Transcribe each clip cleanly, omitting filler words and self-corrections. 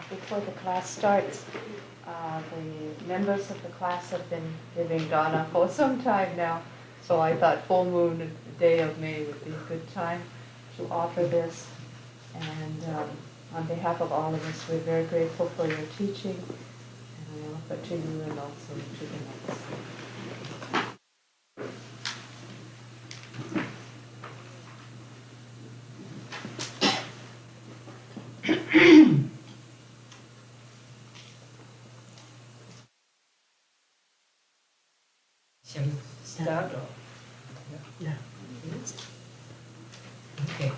Before the class starts, the members of the class have been giving dana for some time now, so I thought full moon day of May would be a good time to offer this. And on behalf of all of us, we're very grateful for your teaching, and I offer to you and also to the next. Shall we start or? Yeah. Okay.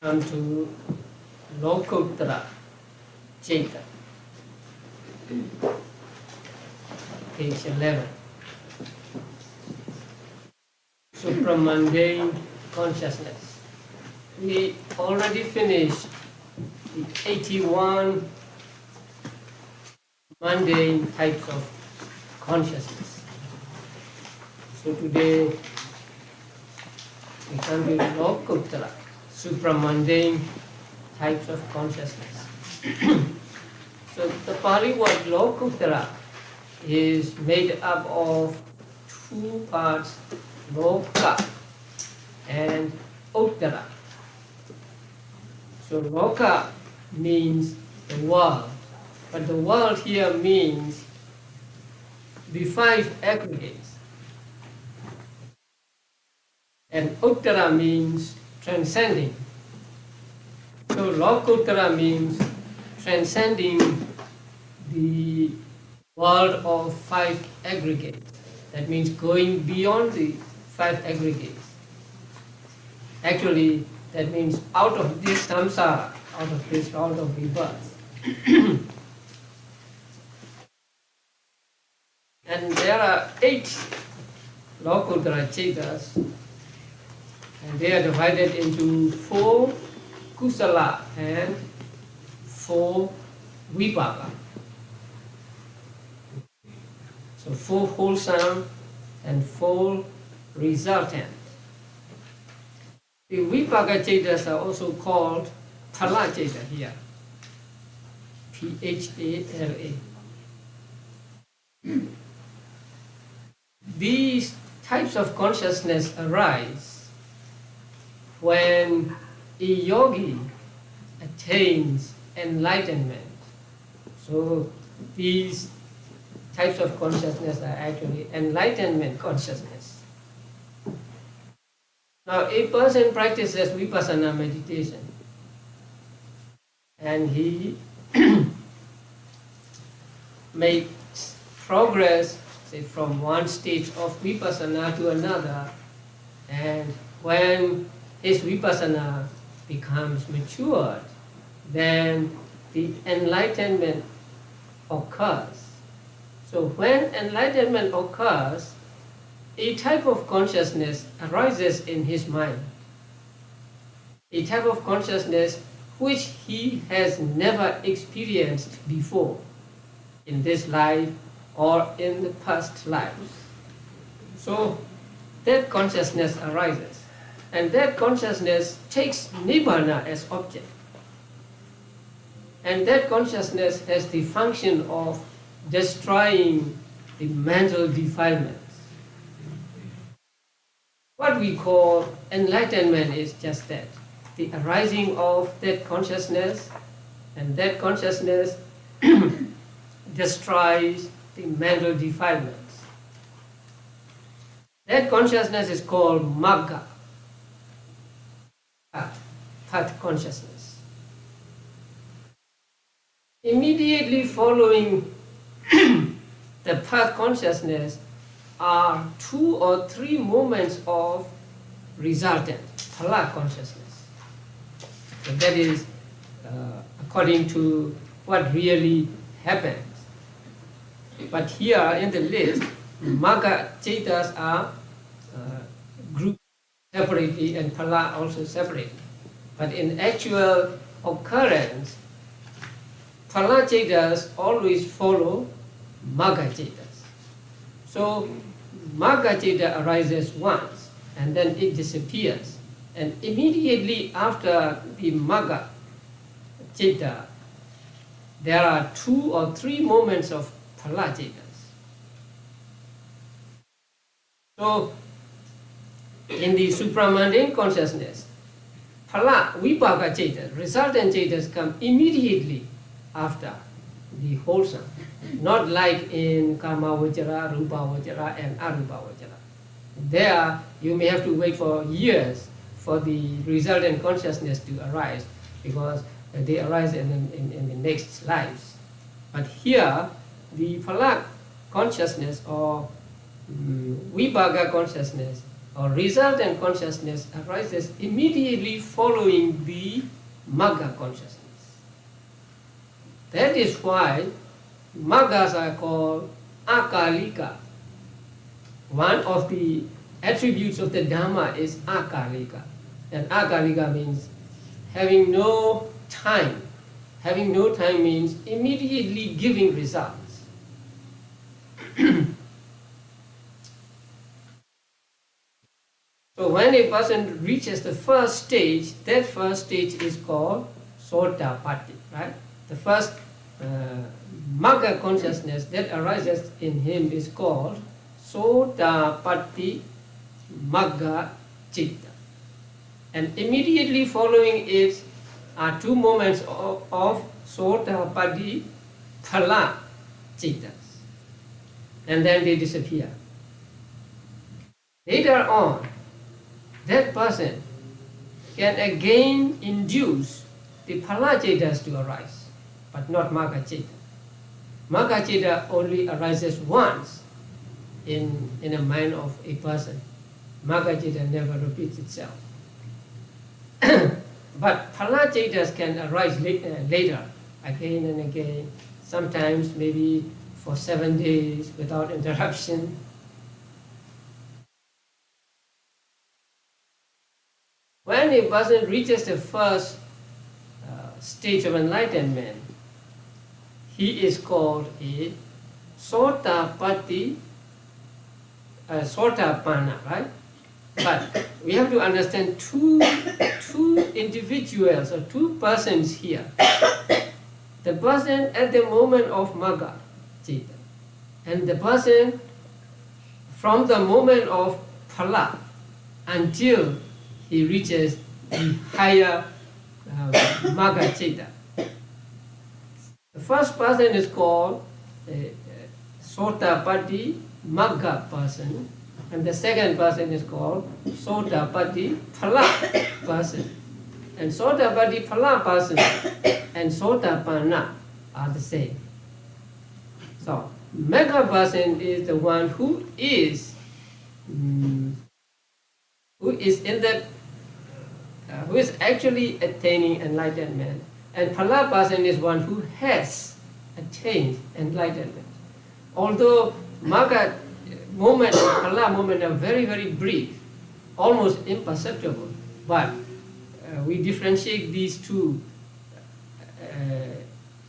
Come to Lokuttara Chaita, page 11. Supramundane consciousness. We already finished the 81 mundane types of consciousness. So today we come to Lokuttara, supramundane types of consciousness. So the Pali word Lokuttara is made up of two parts, Loka and Uttara. So Loka means the world, but the world here means the five aggregates. And Uttara means transcending. So Lokuttara means transcending the world of five aggregates. That means going beyond the five aggregates. Actually, that means out of this samsara, out of this world of rebirth. And there are 8 Lokuttara Chaitas, and they are divided into 4 kusala and 4 vipaka. So 4 wholesome and 4 resultant. The vipaka chaitas are also called phala chaita here. P-H-A-L-A. These types of consciousness arise when a yogi attains enlightenment. So these types of consciousness are actually enlightenment consciousness. Now a person practices vipassana meditation and he makes progress, say, from one stage of vipassana to another, and when his vipassana becomes matured, then the enlightenment occurs. So when enlightenment occurs, a type of consciousness arises in his mind. A type of consciousness which he has never experienced before in this life or in the past lives. So that consciousness arises, and that consciousness takes nibbana as object. And that consciousness has the function of destroying the mental defilements. What we call enlightenment is just that, the arising of that consciousness, and that consciousness destroys the mental defilements. That consciousness is called magga, path consciousness. Immediately following the path consciousness are 2 or 3 moments of resultant, phala consciousness. So that is according to what really happens. But here in the list, magga cetas are grouped separately and phala also separately. But in actual occurrence, phala cetas always follow magga cetas. So magga ceta arises once and then it disappears. And immediately after the magga ceta, there are 2 or 3 moments of phala cetas. So in the supramundane consciousness, phala, vipaka cetas, resultant cetas come immediately after the wholesome. Not like in kama vajara, rupa vajara and arupa vajara. There you may have to wait for years for the resultant consciousness to arise, because they arise in the next lives. But here, the phala consciousness or vibhaga consciousness or resultant consciousness arises immediately following the magga consciousness. That is why maggas are called akalika. One of the attributes of the Dhamma is akalika. And akalika means having no time. Having no time means immediately giving results. So when a person reaches the first stage, that first stage is called Sotapatti, right? The first magga consciousness that arises in him is called Sotapatti magga citta. And immediately following it are 2 moments of Sotapatti phala cittas. And then they disappear. Later on, that person can again induce the phala cittas to arise, but not magga citta. Magga citta only arises once in a mind of a person. Magga citta never repeats itself. But phala cittas can arise later, again and again, sometimes maybe for 7 days without interruption. When a person reaches the first stage of enlightenment, he is called a Sotapatti, Sotapanna, right? But we have to understand two individuals or 2 persons here. The person at the moment of magga citta, and the person from the moment of phala until he reaches the higher magga citta. The first person is called Sotapatti magga person, and the second person is called Sotapatti phala person. And Sotapatti phala person and Sotapanna are the same. So, magga person is the one who is in that who is actually attaining enlightenment, and phala person is one who has attained enlightenment. Although magga moment and phala moment are very, very brief, almost imperceptible, but we differentiate these 2.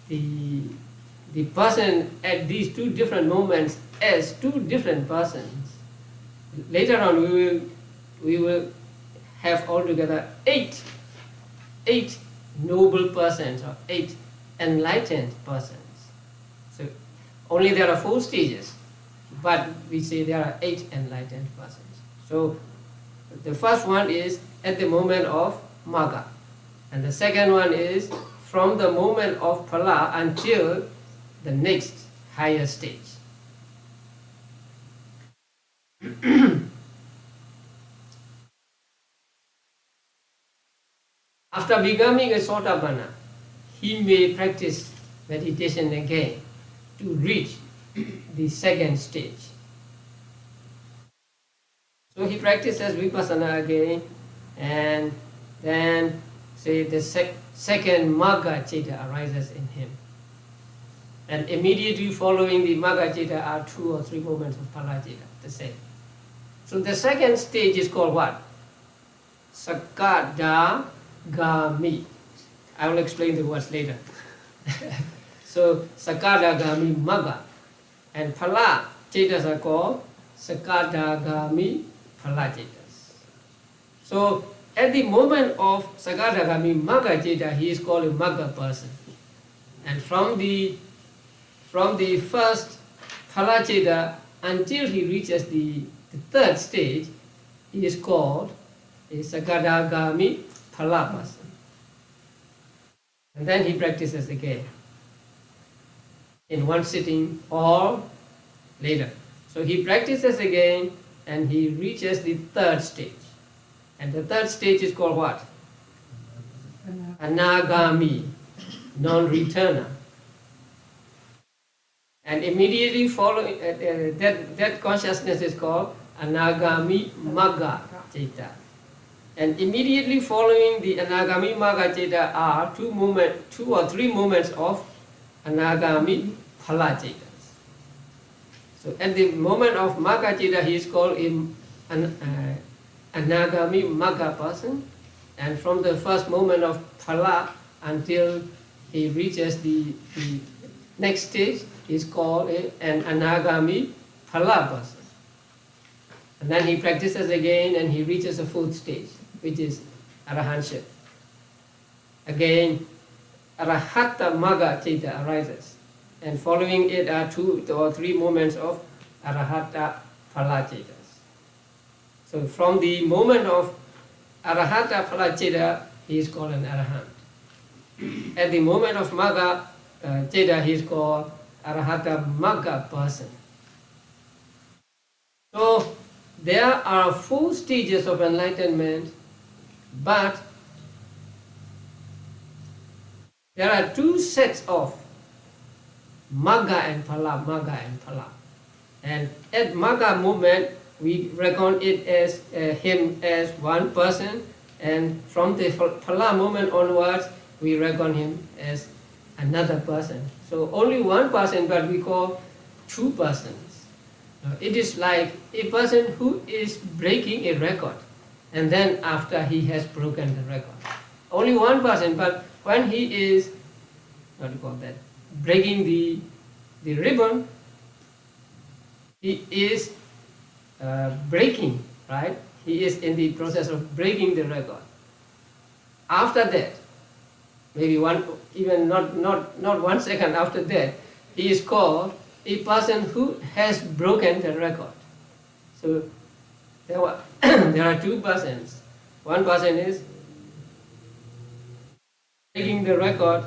The person at these 2 different moments as 2 different persons. Later on, we will have altogether 8 noble persons or 8 enlightened persons. So only there are 4 stages, but we say there are 8 enlightened persons. So the first one is at the moment of magga, and the second one is from the moment of phala until the next higher stage. After becoming a Sotapanna, he may practice meditation again to reach the second stage. So he practices Vipassana again, and then say the second Magga Citta arises in him. And immediately following the Magga Citta are 2 or 3 moments of Phala Citta, the same. So the second stage is called what? Sayādaw. I will explain the words later. So Sayādaw Magga, and Phala Cittas are called Sayādaw Phala Cittas. So at the moment of Sayādaw Magga Citta, he is called a Magga person. And from the first Phala Citta until he reaches the third stage, he is called a Sayādaw Phala person. And then he practices again in one sitting or later. So he practices again and he reaches the third stage. And the third stage is called what? Anagami, non-returner. And immediately following that consciousness is called Anagami Magga Citta. And immediately following the Anagami Magga Citta are 2 or 3 moments of Anagami Phala Cittas. So at the moment of Magga Citta, he is called an Anagami Magga person. And from the first moment of Phala until he reaches the next stage, he is called an Anagami Phala person. And then he practices again and he reaches a 4th stage, which is Arahantship. Again, Arahata Magga Citta arises. And following it are 2 or 3 moments of Arahata Phala Cittas. So from the moment of Arahata Phala Citta, he is called an Arahant. At the moment of Magga Citta, he is called Arahata Magga person. So there are 4 stages of enlightenment, but there are 2 sets of Magga and Phala, Magga and Phala. And at Magga movement, we reckon it as him as one person, and from the Phala movement onwards, we reckon him as another person. So only one person, but we call 2 persons. It is like a person who is breaking a record, and then after he has broken the record. Only one person, but when he is, what do you call that, breaking the ribbon, he is breaking, right? He is in the process of breaking the record. After that, maybe even not 1 second after that, he is called a person who has broken the record. So there are 2 persons. One person is breaking the record,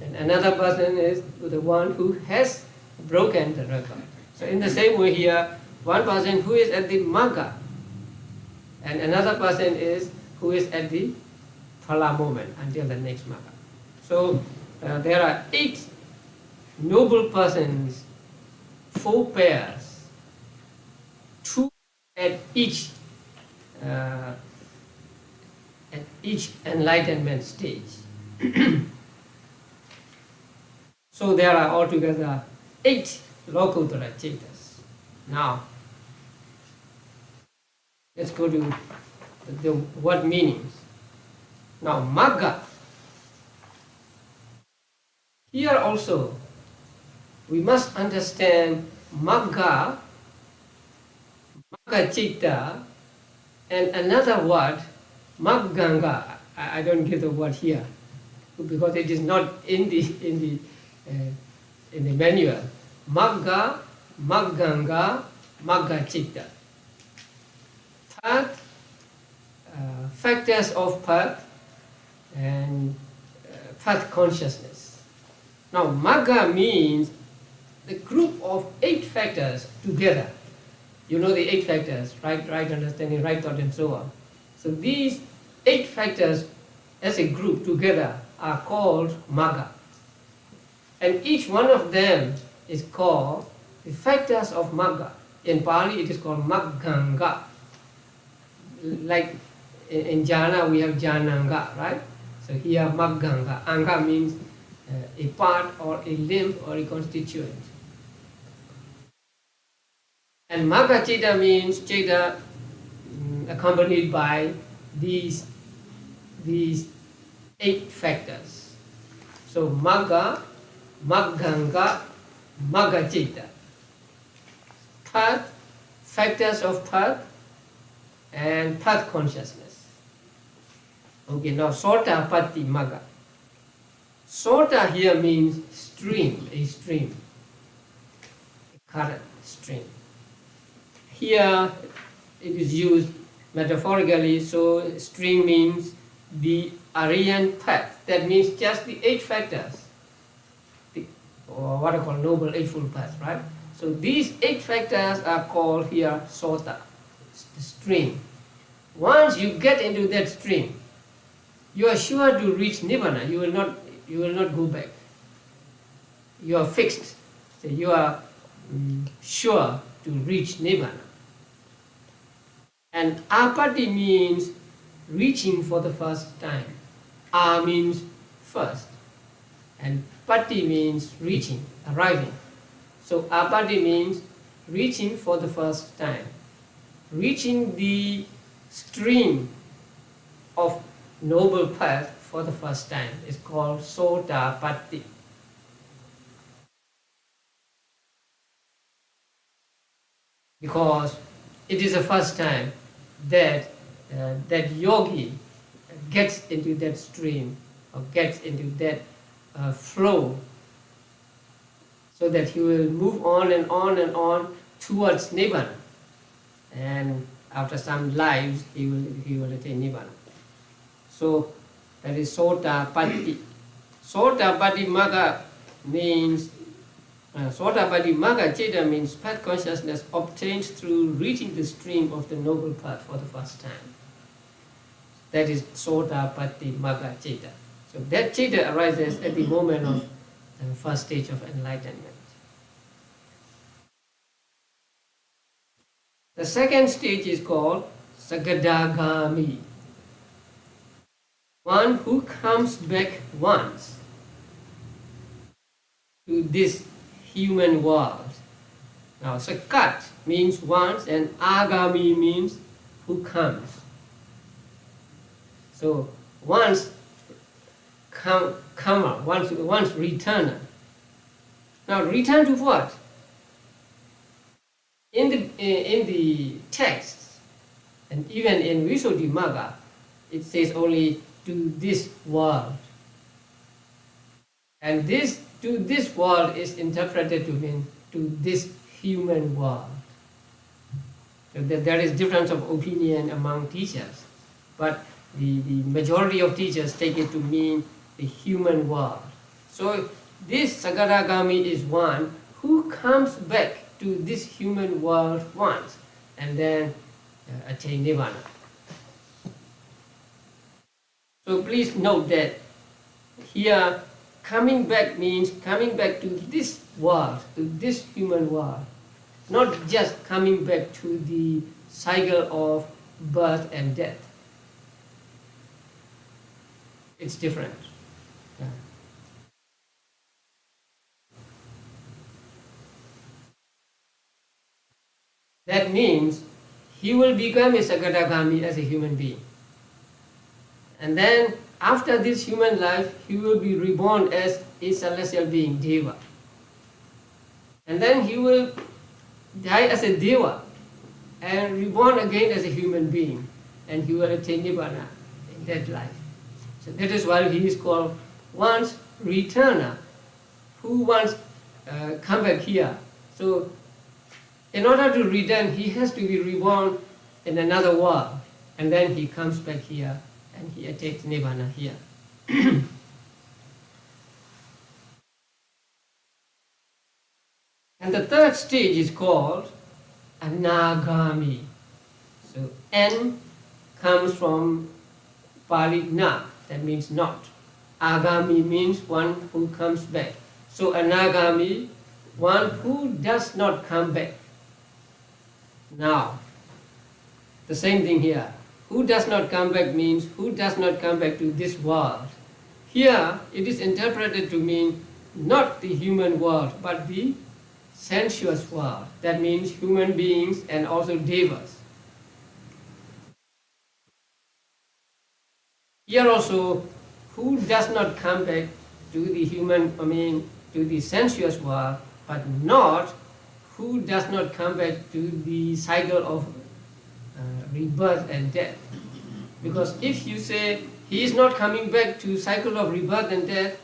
and another person is the one who has broken the record. So in the same way here, one person who is at the Magga, and another person is who is at the Phala moment until the next Magga. So there are 8 noble persons, 4 pairs, 2 at each enlightenment stage. So there are altogether 8 Lokuttara Cittas. Now, let's go to the word meanings. Now, Magga. Here also, we must understand Magga, Magga Citta, and another word, Magganga. I don't give the word here because it is not in the manual. Magga, Magganga, Magga Citta. Path, factors of path, and path consciousness. Now, Magga means the group of 8 factors together. You know the 8 factors, right understanding, right thought, and so on. So these 8 factors as a group together are called magga. And each one of them is called the factors of magga. In Pali it is called magganga. Like in jhana we have jhananga, right? So here magganga. Anga means a part or a limb or a constituent. And magga citta means citta accompanied by these 8 factors. So magga, magganga, magga citta. Path, factors of path, and path consciousness. Okay, now sota patti magga. Sota here means stream, a stream, a current stream. Here it is used metaphorically, so stream means the Aryan path. That means just the 8 factors, or what I call Noble Eightfold Path, right? So these 8 factors are called here sota, the stream. Once you get into that stream, you are sure to reach Nibbana. You will not go back. You are fixed. So you are sure to reach Nibbana. And apatti means reaching for the first time. A means first, and patti means reaching, arriving. So apatti means reaching for the first time. Reaching the stream of noble path for the first time is called sotapatti. Because it is the first time that that yogi gets into that stream or gets into that flow, so that he will move on and on and on towards Nibbana, and after some lives he will attain Nibbana. So that is sotapatti. Sotapatti magga means sotapatti magga citta means path consciousness obtained through reaching the stream of the noble path for the first time. That is sotapatti magga citta. So that citta arises at the moment of the first stage of enlightenment. The second stage is called Sagadagami. One who comes back once to this human world. Now, Sakat means once, and Agami means who comes. So, once comer, once returner. Now, return to what? In the text, and even in Visuddhimagga, it says only to this world. And this to this world is interpreted to mean to this human world. So there is difference of opinion among teachers, but the majority of teachers take it to mean the human world. So this Sagadagami is one who comes back to this human world once and then attain Nibbana. So please note that here coming back means coming back to this world, to this human world, not just coming back to the cycle of birth and death. It's different. Yeah. That means he will become a Sagadagami as a human being. And then after this human life, he will be reborn as a celestial being, Deva. And then he will die as a Deva and reborn again as a human being. And he will attain Nibbana in that life. So that is why he is called once returner, who once come back here. So in order to return, he has to be reborn in another world. And then he comes back here and he attains Nibbana here. And the third stage is called Anagami. So N comes from Pali na, that means not. Agami means one who comes back. So Anagami, one who does not come back. Now, the same thing here. Who does not come back means who does not come back to this world. Here, it is interpreted to mean not the human world, but the sensuous world. That means human beings and also devas. Here also, who does not come back to the to the sensuous world, but not who does not come back to the cycle of rebirth and death. Because if you say he is not coming back to cycle of rebirth and death,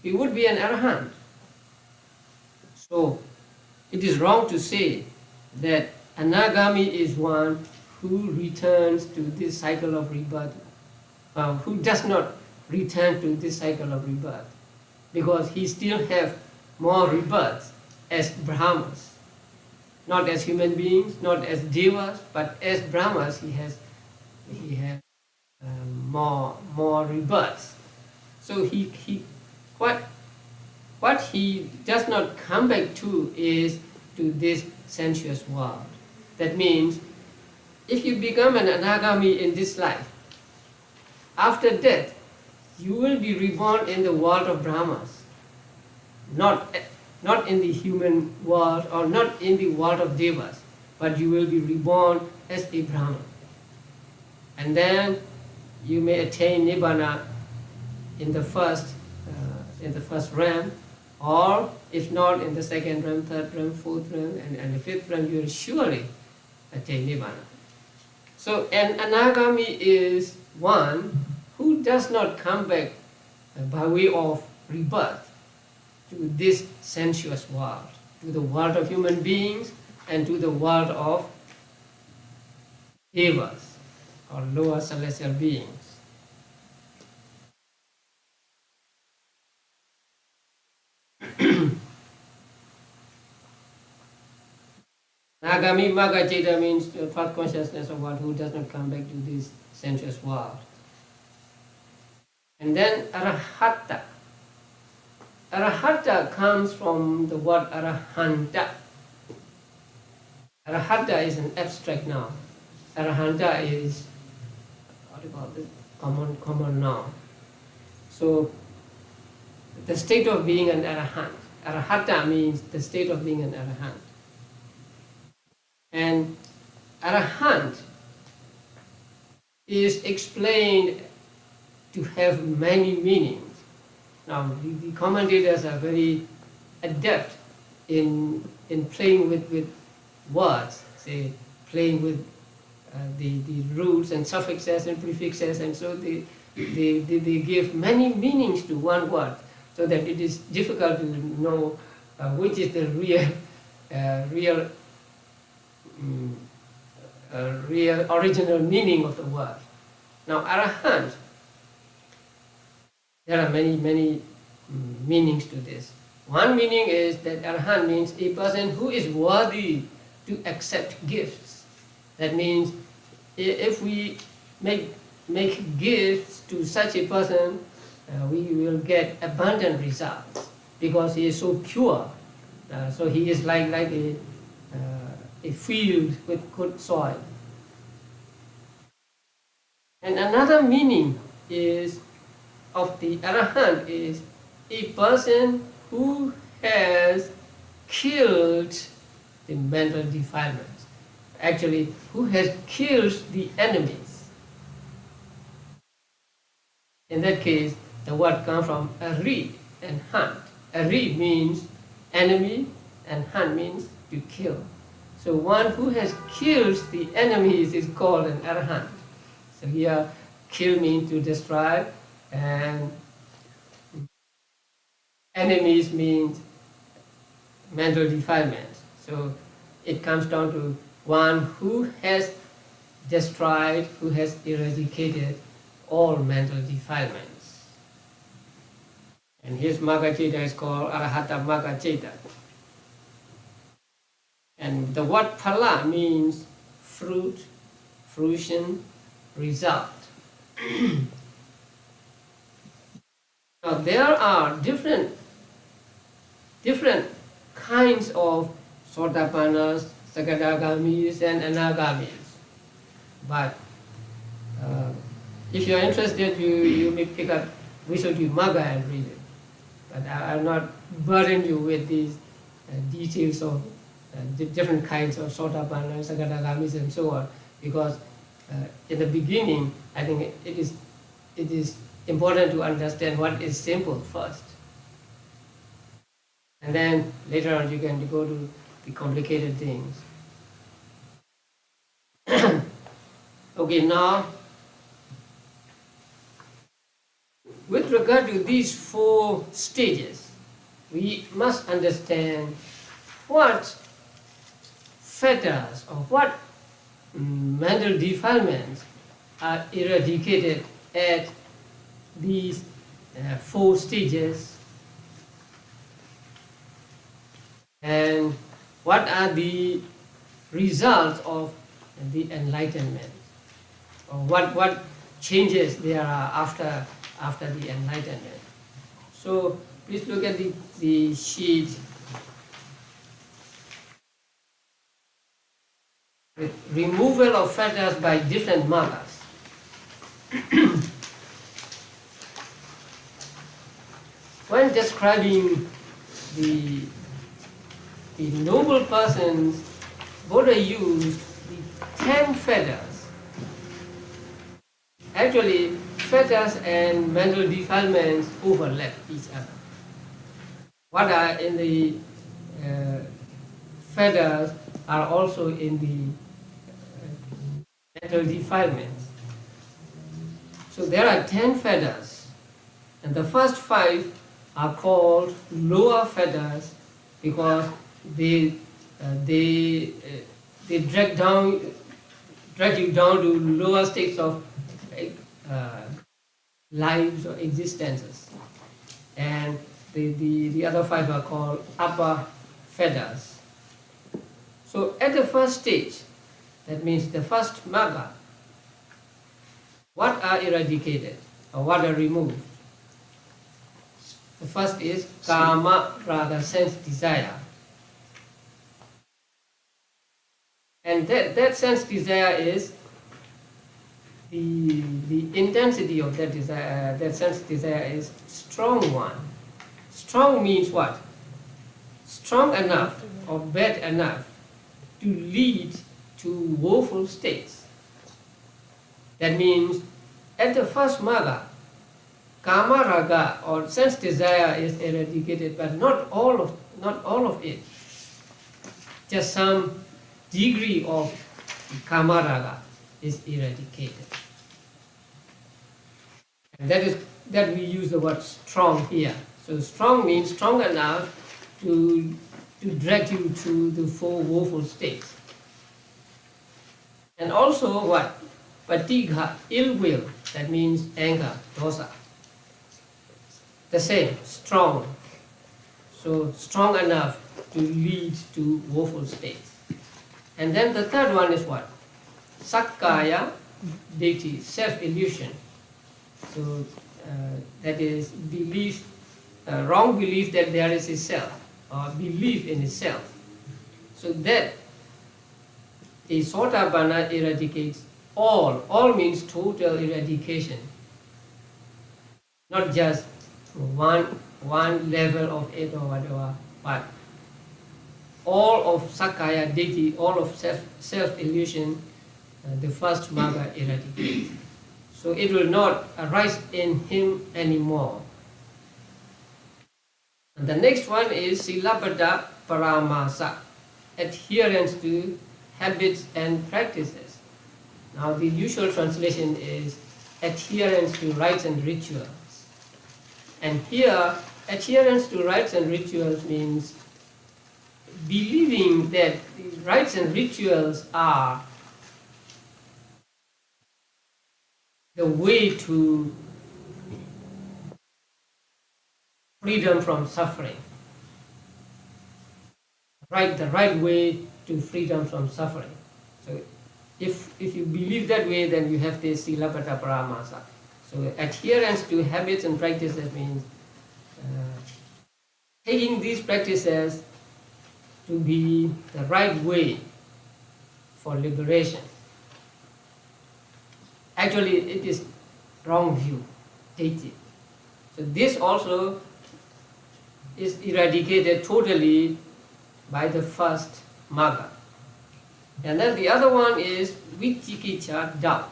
he would be an arahant. So it is wrong to say that Anagami is one who returns to this cycle of rebirth, who does not return to this cycle of rebirth, because he still have more rebirths as Brahmas. Not as human beings, not as devas, but as Brahmas he has more rebirths. So what he does not come back to is to this sensuous world. That means if you become an Anagami in this life, after death you will be reborn in the world of Brahmas, not in the human world or not in the world of devas, but you will be reborn as a Brahman. And then you may attain Nibbana in the first realm, or if not in the second realm, third realm, fourth realm, and the fifth realm, you will surely attain Nibbana. So an Anagami is one who does not come back by way of rebirth to this sensuous world, to the world of human beings and to the world of devas or lower celestial beings. Nagami Magacita means the first consciousness of one who does not come back to this sensuous world. And then Arahata. Arahata comes from the word Arahanta. Arahata is an abstract noun. Arahanta is common noun. So the state of being an Arahant. Arahata means the state of being an Arahant. And Arahant is explained to have many meanings. Now, the commentators are very adept in playing with words, say, playing with the roots and suffixes and prefixes, and so they give many meanings to one word, so that it is difficult to know which is the real original meaning of the word. Now, Arahant, there are many meanings to this. One meaning is that Arahant means a person who is worthy to accept gifts. That means if we make gifts to such a person, we will get abundant results because he is so pure. So he is like a field with good soil. And another meaning of the Arahant is a person who has killed the mental defilements. Actually, who has killed the enemies. In that case, the word comes from Ari and Hunt. Ari means enemy and Hunt means to kill. So one who has killed the enemies is called an Arahant. So here, kill means to destroy, and enemies means mental defilements. So it comes down to one who has destroyed, who has eradicated all mental defilements. And his Magacita is called Arahata Magacita. And the word phala means fruit, fruition, result. Now there are different kinds of Sotapannas, Sakadagamis and Anagamis. But if you are interested, you may pick up Visuddhimagga and read it. But I will not burden you with these details of the different kinds of Sotapannas, Sakadagamis and so on, because in the beginning, I think it is important to understand what is simple first. And then later on you can go to the complicated things. Okay, now with regard to these 4 stages, we must understand what fetters or what mental defilements are eradicated at these 4 stages, and what are the results of the enlightenment, or what changes there are after the enlightenment. So please look at the sheet. Removal of fetters by different markers. When describing the noble persons, Buddha used the 10 fetters. Actually, fetters and mental defilements overlap each other. What are in the fetters are also in the mental defilements. So there are 10 fetters, and the first 5 are called lower fetters because they drag you down to lower states of lives or existences, and the other 5 are called upper fetters. So at the first stage, that means the first magga, what are eradicated or what are removed? The first is kama, raga, sense desire. And that sense desire is the intensity of that desire, that sense desire is strong one. Strong means what? Strong enough or bad enough to lead to woeful states. That means at the first magga, kama raga or sense desire is eradicated, but not all of it. Just some degree of kama raga is eradicated. And that we use the word strong here. So strong means strong enough to drag you to the 4 woeful states. And also what? Patigha, ill will, that means anger, dosa. The same, strong. So strong enough to lead to woeful states. And then the third one is what? Sakkaya, deity, self-illusion. So that is belief, wrong belief that there is a self, or belief in itself. So that the Sotapanna eradicates all. All means total eradication. Not just one level of it or whatever, but all of Sakkaya deity, all of self-illusion, the first magga eradicates. So it will not arise in him anymore. And the next one is Sīlāpada paramasa, adherence to habits and practices. Now the usual translation is adherence to rites and rituals. And here, adherence to rites and rituals means believing that the rites and rituals are the way to freedom from suffering. The right way to freedom from suffering. So if you believe that way, then you have this Sīlāpata paramasa. So adherence to habits and practices means taking these practices to be the right way for liberation. Actually, it is wrong view, deity. So this also is eradicated totally by the first magga. And then the other one is vicikicca, doubt.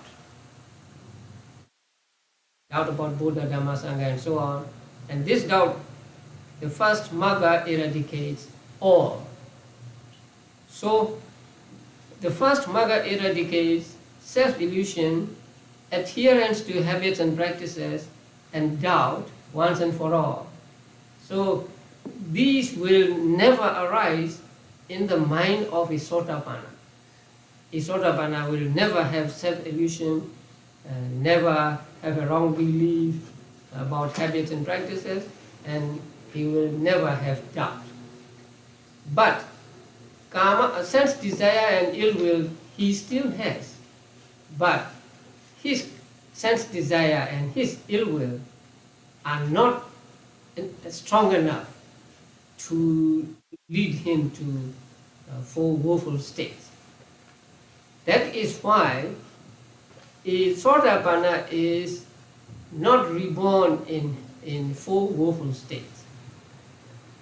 Doubt about Buddha, Dhamma, Sangha and so on. And this doubt, the first magga eradicates all. So the first magga eradicates self-illusion, adherence to habits and practices, and doubt once and for all. So these will never arise in the mind of a Sotapanna. A Sotapanna will never have self-illusion, never have a wrong belief about habits and practices, and he will never have doubt. But karma, sense desire and ill will, he still has. But his sense desire and his ill will are not strong enough to lead him to four woeful states. That is why a Sotapanna is not reborn in four woeful states.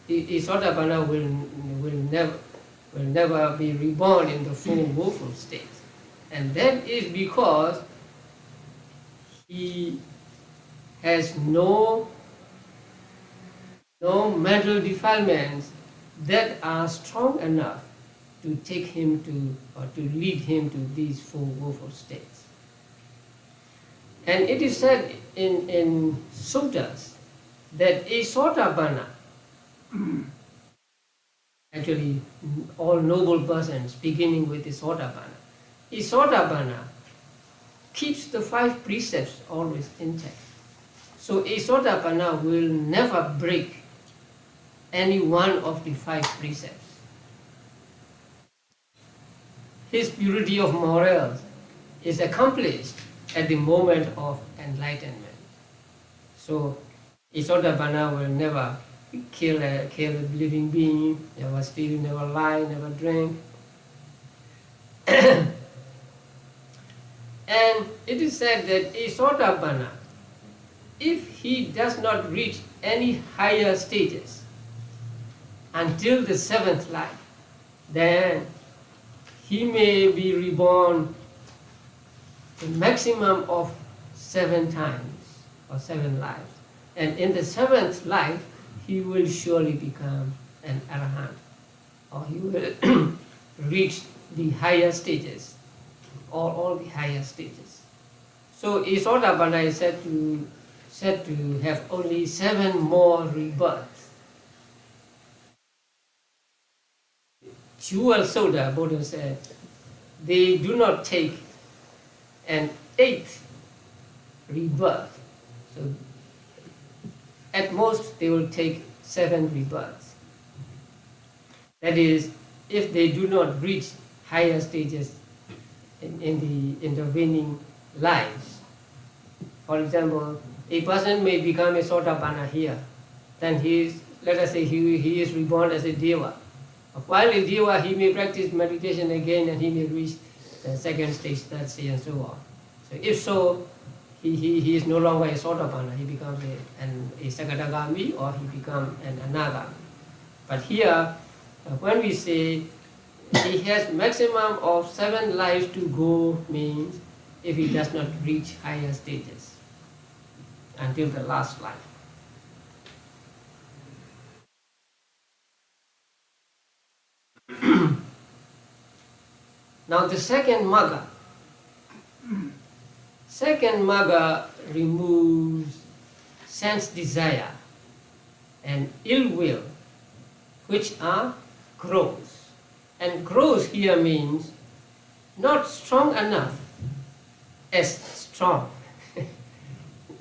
A Sotapanna will never be reborn in the four woeful states. And that is because he has no mental defilements that are strong enough to take him to, or to lead him to these four woeful states. And it is said in suttas that a Sotapanna, actually all noble persons beginning with a Sotapanna keeps the 5 precepts always intact. So a Sotapanna will never break any one of the 5 precepts. His purity of morals is accomplished at the moment of enlightenment. So a Sotapanna will never kill a living being, never steal, never lie, never drink. And it is said that a Sotapanna, if he does not reach any higher stages until the 7th life, then he may be reborn a maximum of 7 times or 7 lives. And in the 7th life, he will surely become an arahant, or he will reach the higher stages, or all the higher stages. So a Sotapanna is said to have only 7 more rebirths. Jewel Sota, Buddha said, they do not take an 8th rebirth. So at most they will take 7 rebirths. That is, if they do not reach higher stages in the intervening lives. For example, a person may become a Sotapanna here, then let us say he is reborn as a Deva. While a Deva, he may practice meditation again and he may reach the 2nd stage, 3rd stage and so on. So if so, he is no longer a Sotapanna, he becomes a Sakadagami, or he becomes an Anagami. But here, when we say he has maximum of 7 lives to go, means if he does not reach higher stages until the last life. Now the second magga removes sense desire and ill will, which are gross. And gross here means not strong enough as strong.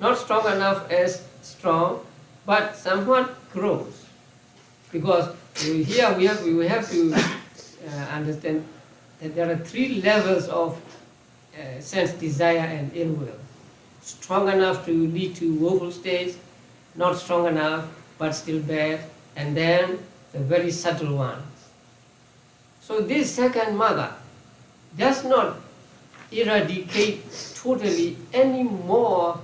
Not strong enough as strong, but somewhat gross. Because here we have to understand that there are three levels of sense desire and ill will. Strong enough to lead to woeful states, not strong enough but still bad, and then the very subtle ones. So this second magga does not eradicate totally any more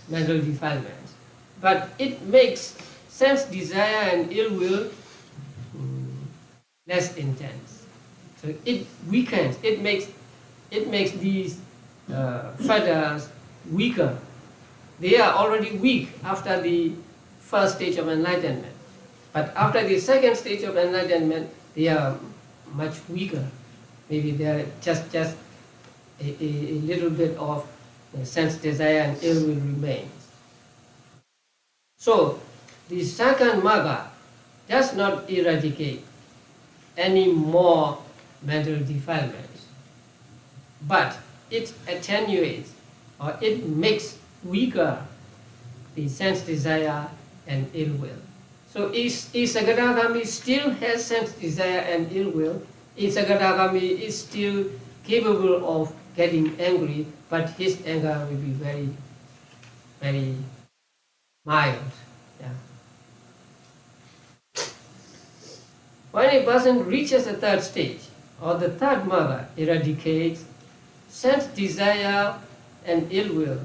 mental defilements, but it makes sense desire and ill will less intense. So it weakens, it makes these fetters weaker. They are already weak after the first stage of enlightenment, but after the second stage of enlightenment, they are much weaker. Maybe they are just a little bit of sense desire and ill will remains. So the second magga does not eradicate any more mental defilements, but it attenuates or it makes weaker the sense desire and ill will. So if Sagadagami still has sense desire and ill will, if Sagadagami is still capable of getting angry, but his anger will be very, very mild. Yeah. When a person reaches the third stage, or the third magga eradicates sense desire and ill will,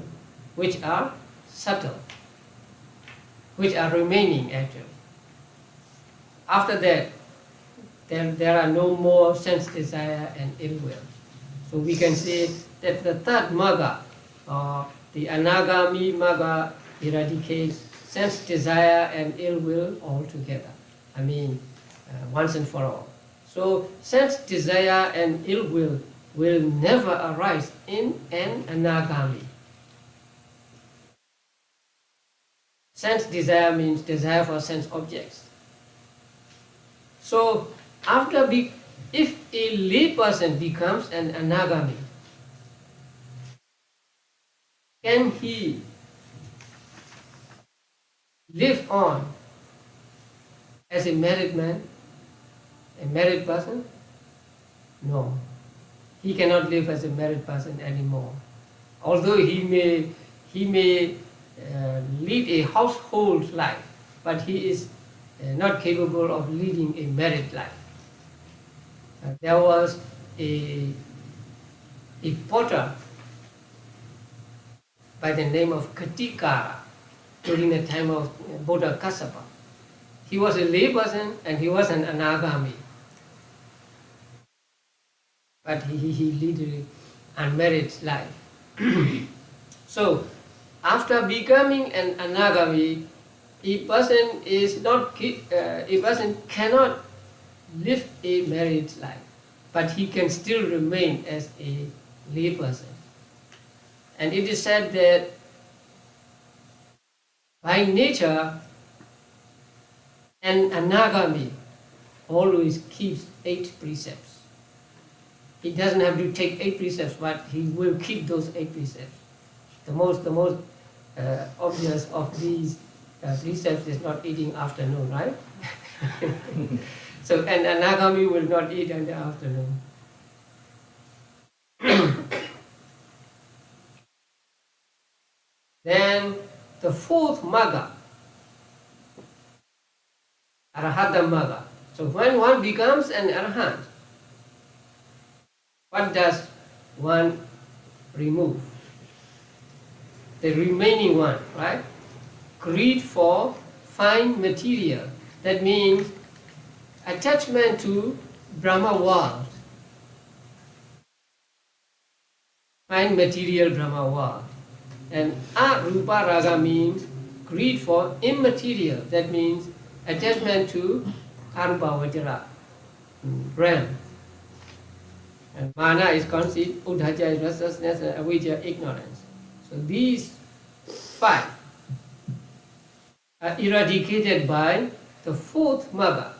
which are subtle, which are remaining actually. After that, there are no more sense desire and ill will. So we can say that the third magga, or the anagami magga, eradicates sense desire and ill will altogether. I mean, once and for all. So sense desire and ill will never arise in an anagami. Sense desire means desire for sense objects. So if a lay person becomes an anagami, can he live on as a married man, a married person? No, he cannot live as a married person anymore. Although he may lead a household life, but he is not capable of leading a married life. There was a potter by the name of Katikara during the time of Buddha Kassapa. He was a lay person and he was an anagami. But he led an unmarried life. So, after becoming an anagami, a person cannot live a married life, but he can still remain as a lay person. And it is said that by nature, an anagami always keeps 8 precepts. He doesn't have to take 8 precepts, but he will keep those 8 precepts. The most obvious of these precepts is not eating afternoon, right? So an anagami will not eat in the afternoon. Then the fourth magga, Abhidhammattha. So when one becomes an arahant, what does one remove? The remaining one, right? Greed for fine material. That means attachment to Brahma world. Fine material Brahma world. And arupa raga means greed for immaterial. That means attachment to arupa vajra, realm. And mana is conceit, udhaja is restlessness, and avijja ignorance. So these 5 are eradicated by the fourth magga.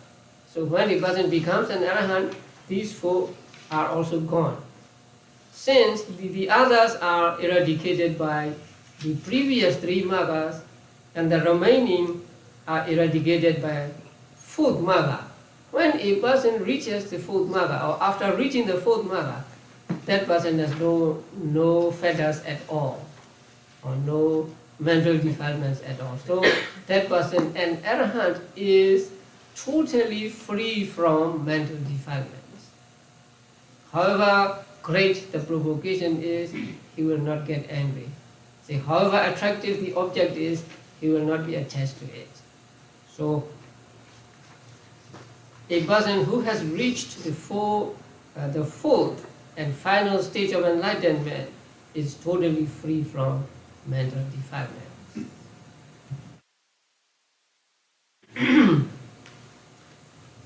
So when a person becomes an arahant, these 4 are also gone. Since the others are eradicated by the previous 3 maggas, and the remaining are eradicated by fourth magga, when a person reaches the fourth magga, or after reaching the fourth magga, that person has no fetters at all, or no mental defilements at all. So that person, an arahant, is totally free from mental defilements. However great the provocation is, he will not get angry. See, however attractive the object is, he will not be attached to it. So a person who has reached the fourth and final stage of enlightenment is totally free from mental defilement.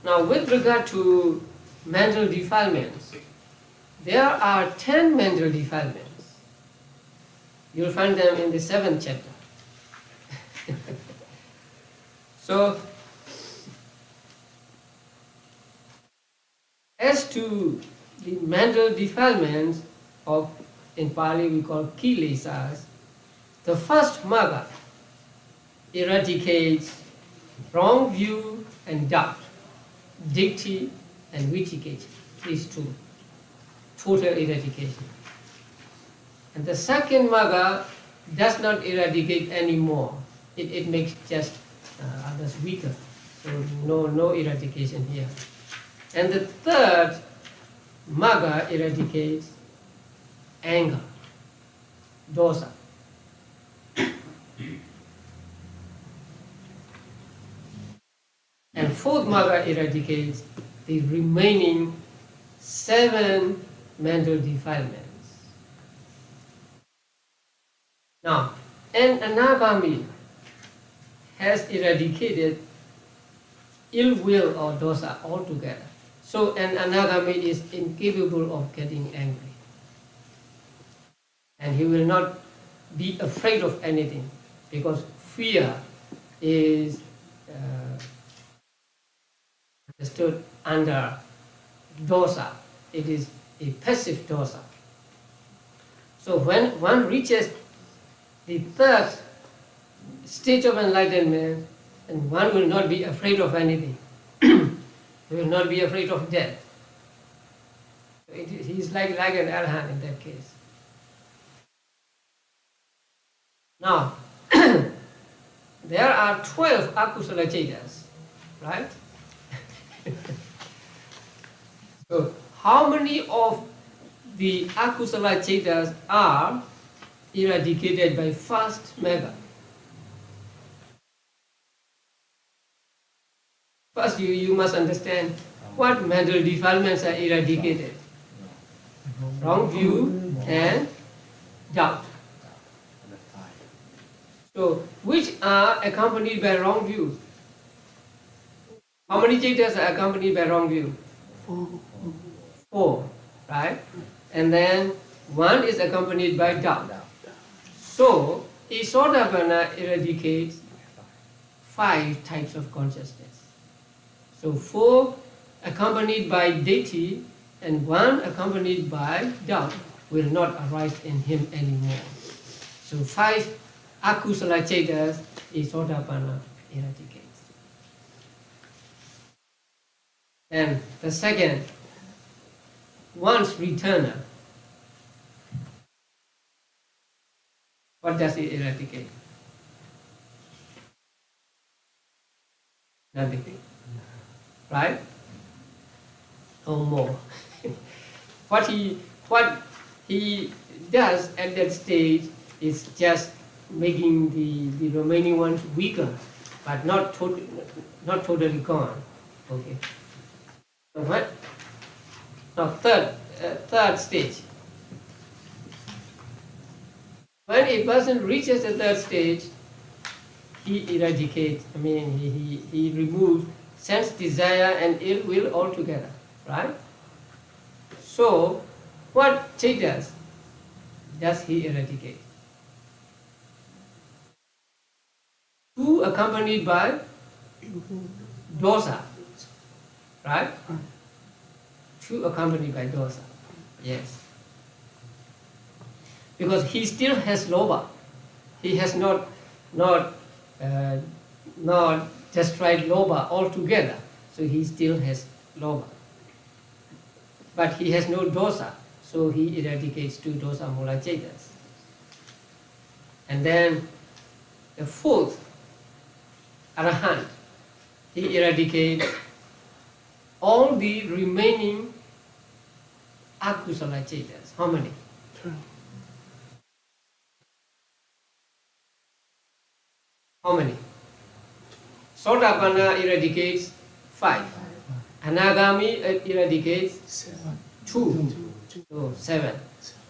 Now, with regard to mental defilements, there are 10 mental defilements. You'll find them in the 7th chapter. So, as to the mental defilements of, in Pali we call kilesas, the first magga eradicates wrong view and doubt, ditthi and vicikiccha, these two, total eradication. And the second magga does not eradicate anymore. It makes just others weaker. So no eradication here. And the third magga eradicates anger, dosa. And fourth magga eradicates the remaining 7 mental defilements. Now, an anagami has eradicated ill will or dosa altogether. So an anagami is incapable of getting angry. And he will not be afraid of anything, because fear is understood under dosa. It is a passive dosa. So when one reaches the third stage of enlightenment, and one will not be afraid of anything. He will not be afraid of death. He is like an arahant in that case. Now, there are 12 akusala chetas, right? So, how many of the akusala chetas are eradicated by first magga? First, you must understand what mental defilements are eradicated. Wrong view and doubt. So, which are accompanied by wrong view? How many chetas are accompanied by wrong view? 4, right? And then 1 is accompanied by doubt. So, a Sotapanna eradicates 5 types of consciousness. So 4 accompanied by ditthi and 1 accompanied by doubt will not arise in him anymore. So 5 akusala chetas is Sotapanna eradicates. And the second, once returner, what does it eradicate? Nothing. Right? No more. What he does at that stage is just making the remaining ones weaker, but not totally gone. Okay. So what? Now third stage. When a person reaches the third stage, he eradicates. He removes sense desire and ill will altogether, right? So, what chetas does he eradicate? 2 accompanied by dosa, right? 2 accompanied by dosa, yes. Because he still has lobha. He has not destroyed lobha altogether. so he still has lobha. But he has no dosa, so he eradicates 2 dosa mula cetas. And then the fourth, arahant, he eradicates all the remaining akusala cetas. How many? 12. How many? Sotapanna eradicates 5. Anagami eradicates 7. 2. So 7.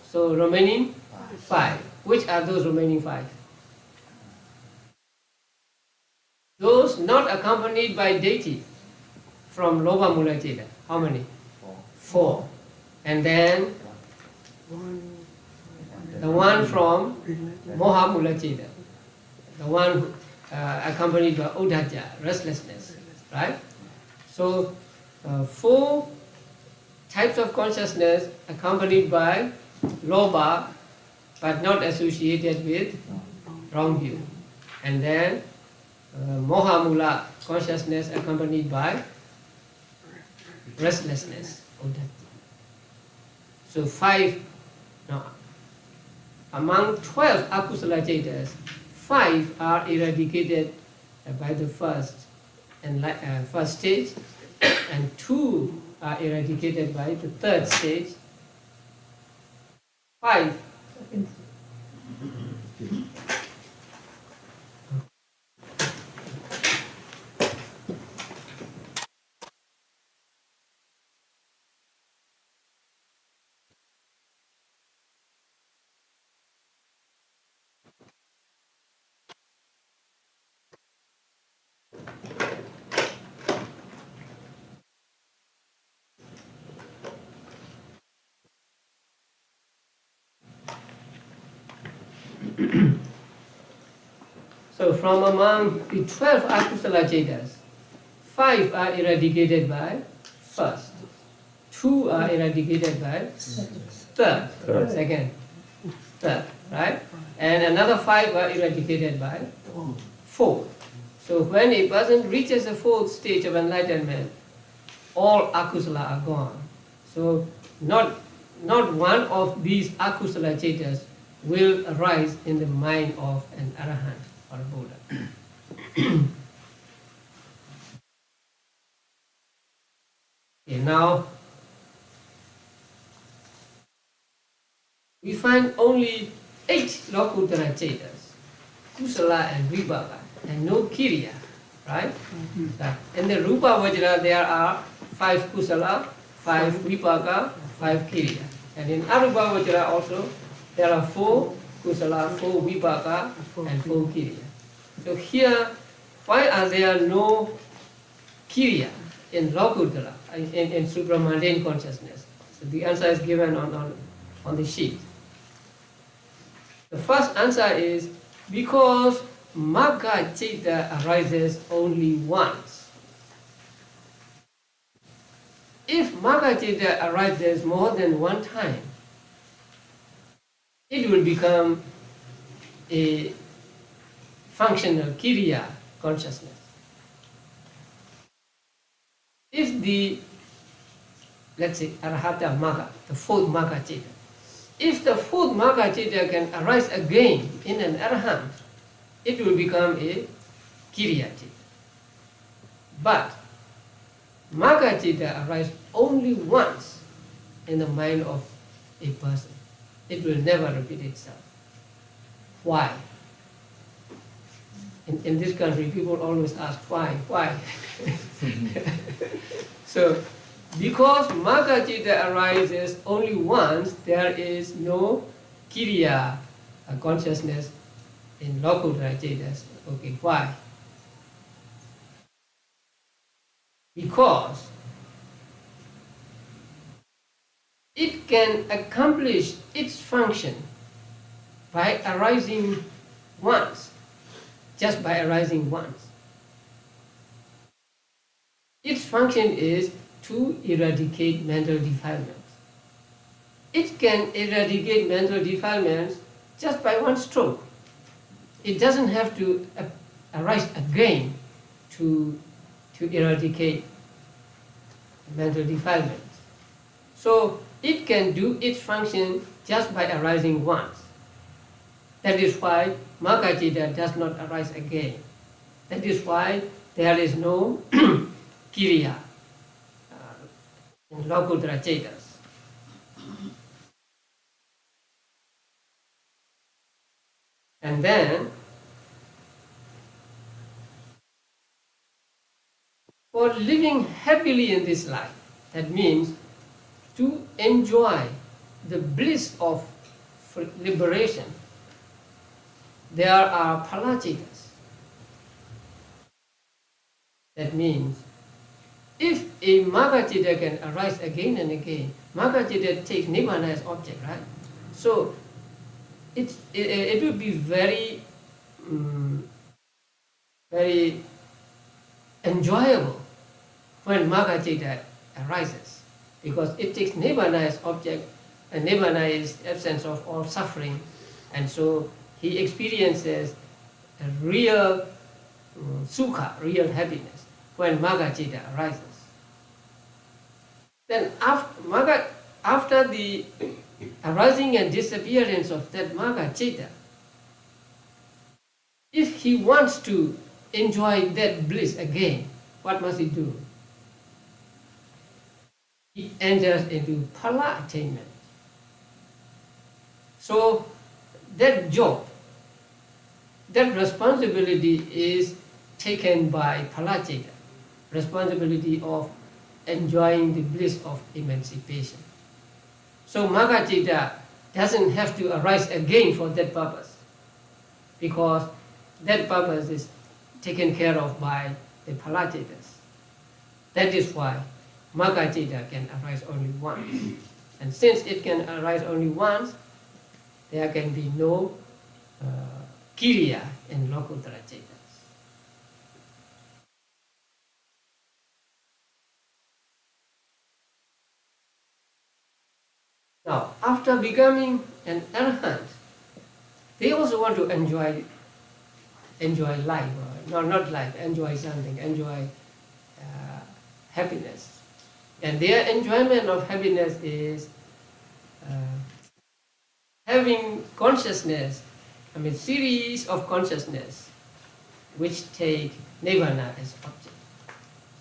So remaining 5. Which are those remaining 5? Those not accompanied by deity from Lobha Mula Ceta. How many? 4. And then the one from Moha Mula Ceta. The one accompanied by Uddhacca, restlessness. Right? So 4 types of consciousness accompanied by Lobha but not associated with wrong view. And then Moha Mula consciousness accompanied by restlessness. So 5, now among 12 akusala cetas, 5 are eradicated by the first stage, and 2 are eradicated by the third stage. 5. So from among the 12 akusala cetas, 5 are eradicated by first, 2 are eradicated by third, second, third, right? And another 5 are eradicated by fourth. So when a person reaches the 4th stage of enlightenment, all akusala are gone. So not one of these akusala cetas will arise in the mind of an arahant or a Buddha. Okay, now we find only 8 Lokuttara cetas, kusala and vipaka, and no kiriya, right? In the Rupa Vajra there are 5 kusala, 5 vipaka, 5 kiriya. And in Arupa Vajra also there are 4 kusala, 4 vipaka, and 4 kiriya. So here, why are there no kiriya in Lokuttara, in supramundane consciousness? So the answer is given on the sheet. The first answer is because Magga Citta arises only once. If Magga Citta arises more than one time, it will become a functional kiriya consciousness. If the, let's say, Arahata Magga, the 4th Magga Citta, if the 4th Magga Citta can arise again in an Arahant, it will become a kiriya citta. But Magga Citta arises only once in the mind of a person. It will never repeat itself. Why? In this country, people always ask, why? Why? So, because Magga Citta arises only once, there is no kiriya consciousness in Lokuttara cetas. Okay, why? Because it can accomplish its function by arising once, just by arising once. Its function is to eradicate mental defilements. It can eradicate mental defilements just by one stroke. It doesn't have to arise again to eradicate mental defilements. So it can do its function just by arising once. That is why Magga-citta does not arise again. That is why there is no Kiriya in Lokuttara Cetas. And then, for living happily in this life, that means to enjoy the bliss of liberation, there are phala-citas. That means, if a Magga-citta can arise again and again, Magga-citta takes Nibbana as object, right? So it would be very, very enjoyable when Magga-citta arises, because it takes Nibbana as object, and Nibbana is absence of all suffering, and so he experiences a real sukha, real happiness, when Magga-citta arises. Then after the arising and disappearance of that Magga-citta, if he wants to enjoy that bliss again, what must he do? He enters into phala attainment. So that job, that responsibility is taken by phala-citta, responsibility of enjoying the bliss of emancipation. So Magga-citta doesn't have to arise again for that purpose, because that purpose is taken care of by the phala-cittas. That is why Magga-citta can arise only once. And since it can arise only once, there can be no Kiriya in Lokuttara Cetas. Now, after becoming an arahant, they also want to enjoy life, or not life, enjoy something, enjoy happiness. And their enjoyment of happiness is having consciousness, series of consciousness which take Nibbana as object.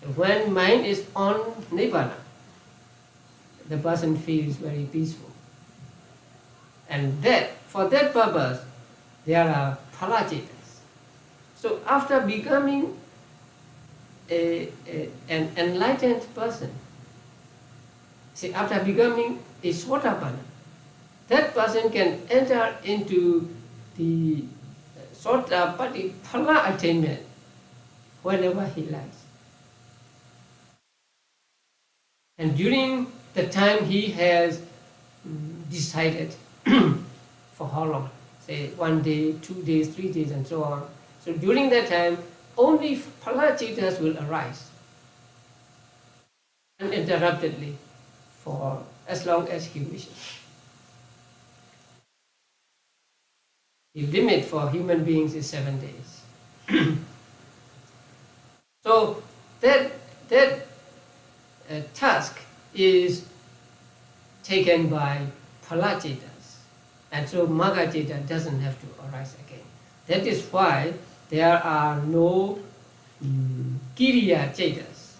So when mind is on Nibbana, the person feels very peaceful. And for that purpose, there are phala-cittas. So after becoming an enlightened person, after becoming a Sotapanna, that person can enter into the Sotapatti phala attainment whenever he likes. And during the time he has decided for how long, say 1 day, 2 days, 3 days, and so on. So during that time, only phala-cittas will arise uninterruptedly for as long as he wishes. The limit for human beings is 7 days. So that task is taken by phala-cittas, and so Magga-citta doesn't have to arise again. That is why there are no Kiriya Cetas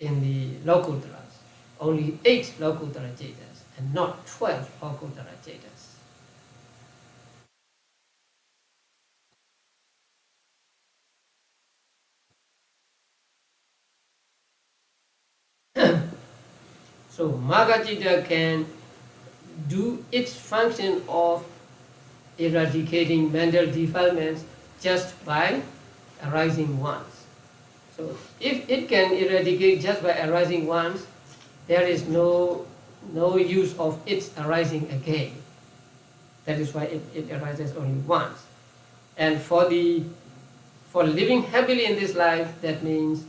in the Lokuttaras, only 8 Lokuttara Cetas and not 12 Lokuttara Cetas. So Magga-citta can do its function of eradicating mental defilements just by arising once. So if it can eradicate just by arising once, there is no use of its arising again. That is why it arises only once. And for living happily in this life, that means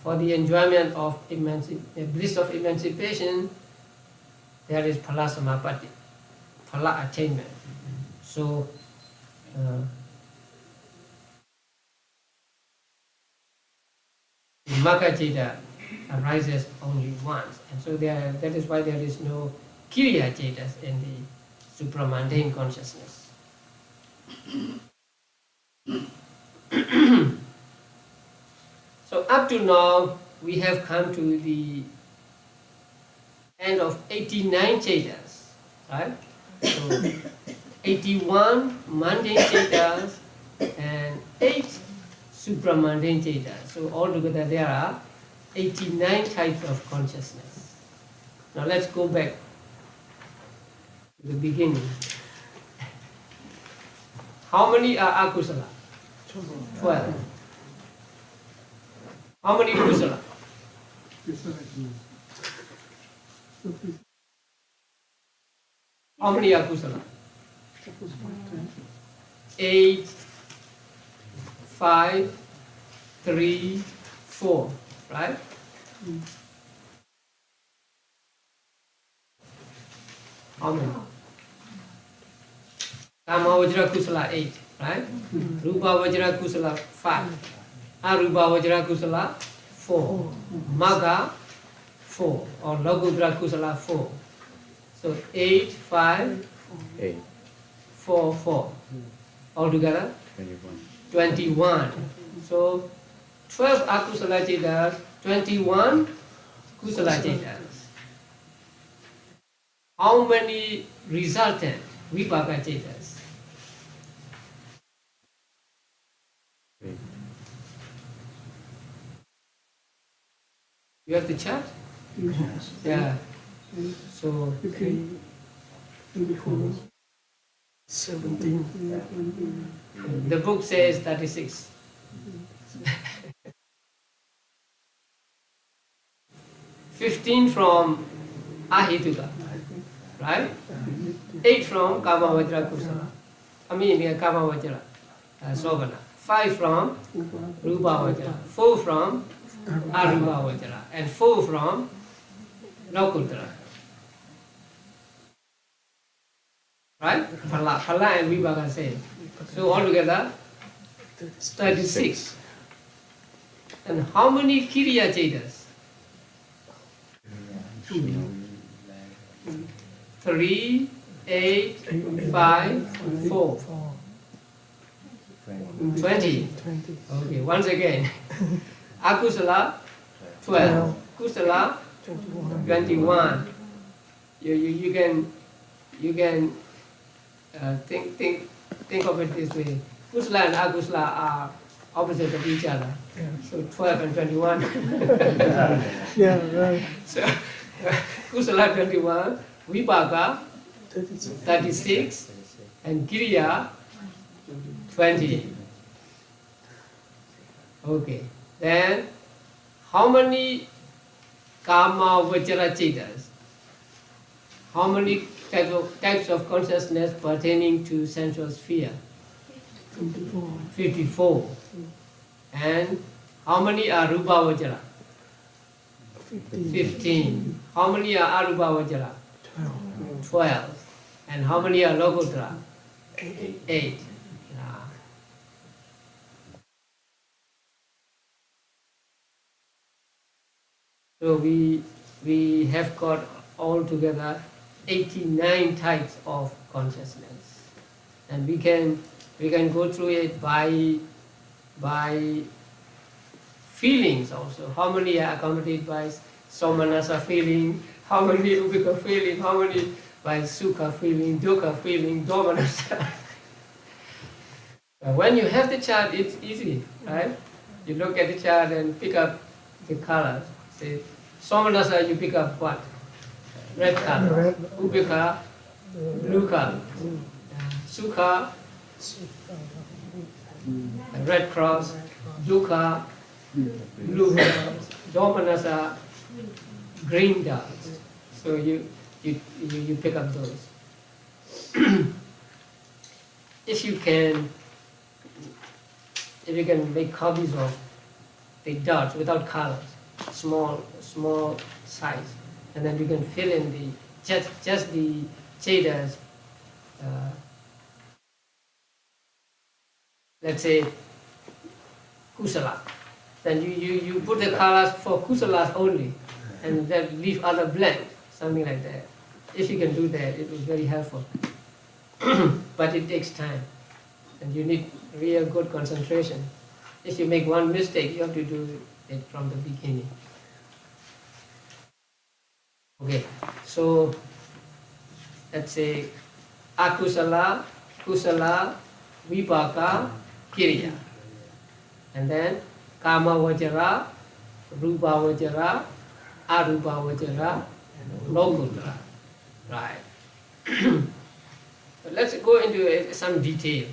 for the enjoyment of bliss of emancipation, there is phala samapatti, phala attainment. So Magga-citta arises only once. And so that is why there is no Kiriya Cetas in the supramundane consciousness. So up to now, we have come to the end of 89 Cetas, right? So 81 mundane Cetas and 8 supramundane Cetas. So altogether there are 89 types of consciousness. Now let's go back to the beginning. How many are akusala? 12. How many kusala? How many are kusala? 8, 5, 3, 4, right? How many? Kama Vajra Kusala 8, right? Rupa Vajra Kusala 5. Arupa Vajra Kusala 4. Magga 4. Or Logudra Kusala 4. So 8, 5, 8, 4, 4. Altogether 21. So 12 akusala cetas, 21 kusala cetas. How many resultant vipaka cetas? 8. You have the chart? Yes. Yeah. So 17. the book says 36. 15 from Ahituka, right? 8 from Kama Vajra Kusala. Kama Vajra Sovana. 5 from Rupa Vajra. 4 from Arupa Vajra. And 4 from Lokutra. Right? Phala and Vibhaga say. So altogether 36. And how many Kiriya Cetas? 3, 8, 5, 4. 20. Okay, once again. Akusala 12. Kusala 21. You can think of it this way. Kusala and akusala are opposite of each other. Yeah. So 12 and 21. Yeah, right. So kusala 21, vipaka 36, and kiriya 20. Okay. Then how many kama vajra cetas? How many types of consciousness pertaining to sensual sphere? 24. 54. And how many are rupa vajra? 15. How many are arupa vajra? 12. And how many are lokutra? 8. Yeah. So we have got altogether 89 types of consciousness, and we can go through it by feelings also. How many are accompanied by somanasa feeling? How many ubika feeling? How many by sukha feeling, dukkha feeling, domanasa? When you have the chart, it's easy, right? You look at the chart and pick up the colors. Say, somanasa, you pick up what? Red color. Ubika, blue color. Sukha, red cross. Dukkha, blue dots. Domanasa, green dots. So you pick up those. If you can make copies of the dots without colors, small size, and then you can fill in the just the cetas. Let's say kusala, then you put the colors for kusalas only, and then leave other blank, something like that. If you can do that, it will be very helpful. But it takes time, and you need real good concentration. If you make one mistake, you have to do it from the beginning. Okay, so let's say akusala, kusala, vipaka, kiriya. And then kama vajara, rupa vajara, arupa vajara, lokutra. Right. But let's go into some detail.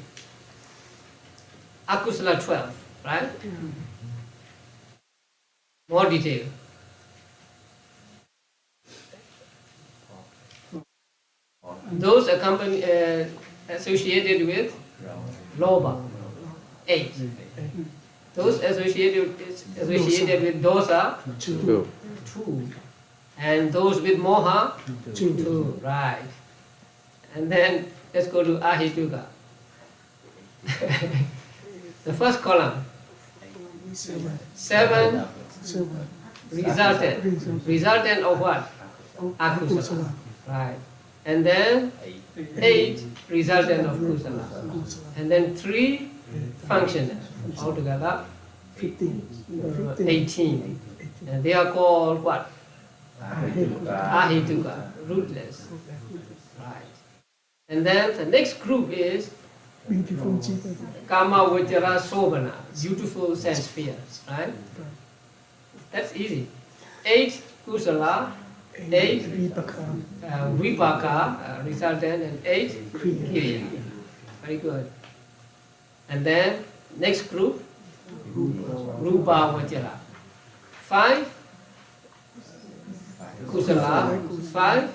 Akusala 12, right? More detail. Those associated with loba, 8. Those associated with dosa, 2. 2. And those with moha, 2. Right. And then let's go to ahituka. The first column, 7 resultant. Resultant of what? Akusala. Right. And then 8 resultant of kusala. And then 3 functional. Altogether 18. And they are called what? Ahituka, rootless. Right. And then the next group is Kama Vajara Sobhana, beautiful sense spheres. Right? That's easy. 8 kusala, 8 vipaka, resultant, and 8 kiriya. Very good. And then next group, rupa vajara. 5 kusala, 5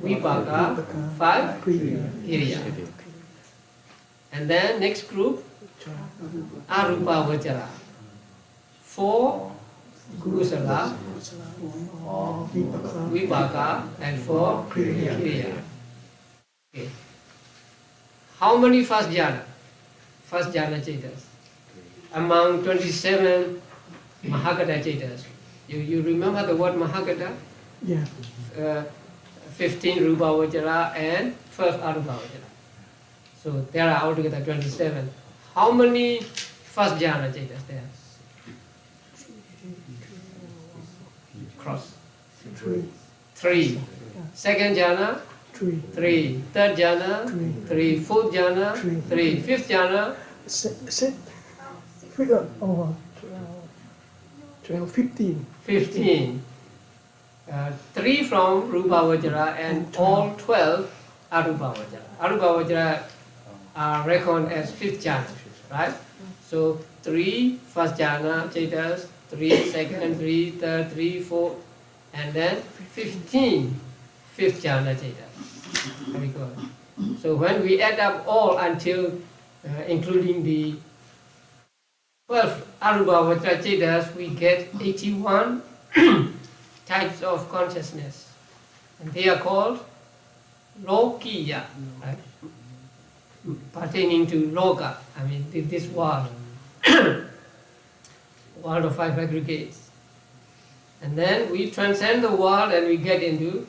vipaka, 5 kiriya. And then next group, arupa vajara. 4 kusala, vipaka, and 4 kiriya. Okay. How many first jhana? First jhana chetas. Among 27 Mahagata chetas. You remember the word Mahagata? Yeah. 15 Rupa Vajara and 12 Arupa Vajara. So there are altogether 27. How many first jhana chetas there? Cross. 3. Second jhana? 3. Third jhana? 3. Fourth jhana? 3. Fifth jhana? 15. 15. 3 from Rupa Vajra and all 12 Arupa Vajra. Arupa Vajra are reckoned as 5th jhana, right? So 3 first jhana chetas, 3 second, 3 third, 3 4, and then 15 5th jhana chetas. Very good. So when we add up all until including the 12 Arupa Vajra chetas, we get 81 types of consciousness. And they are called Lokiya, right? Pertaining to Loka, I mean this world, world of 5 aggregates. And then we transcend the world and we get into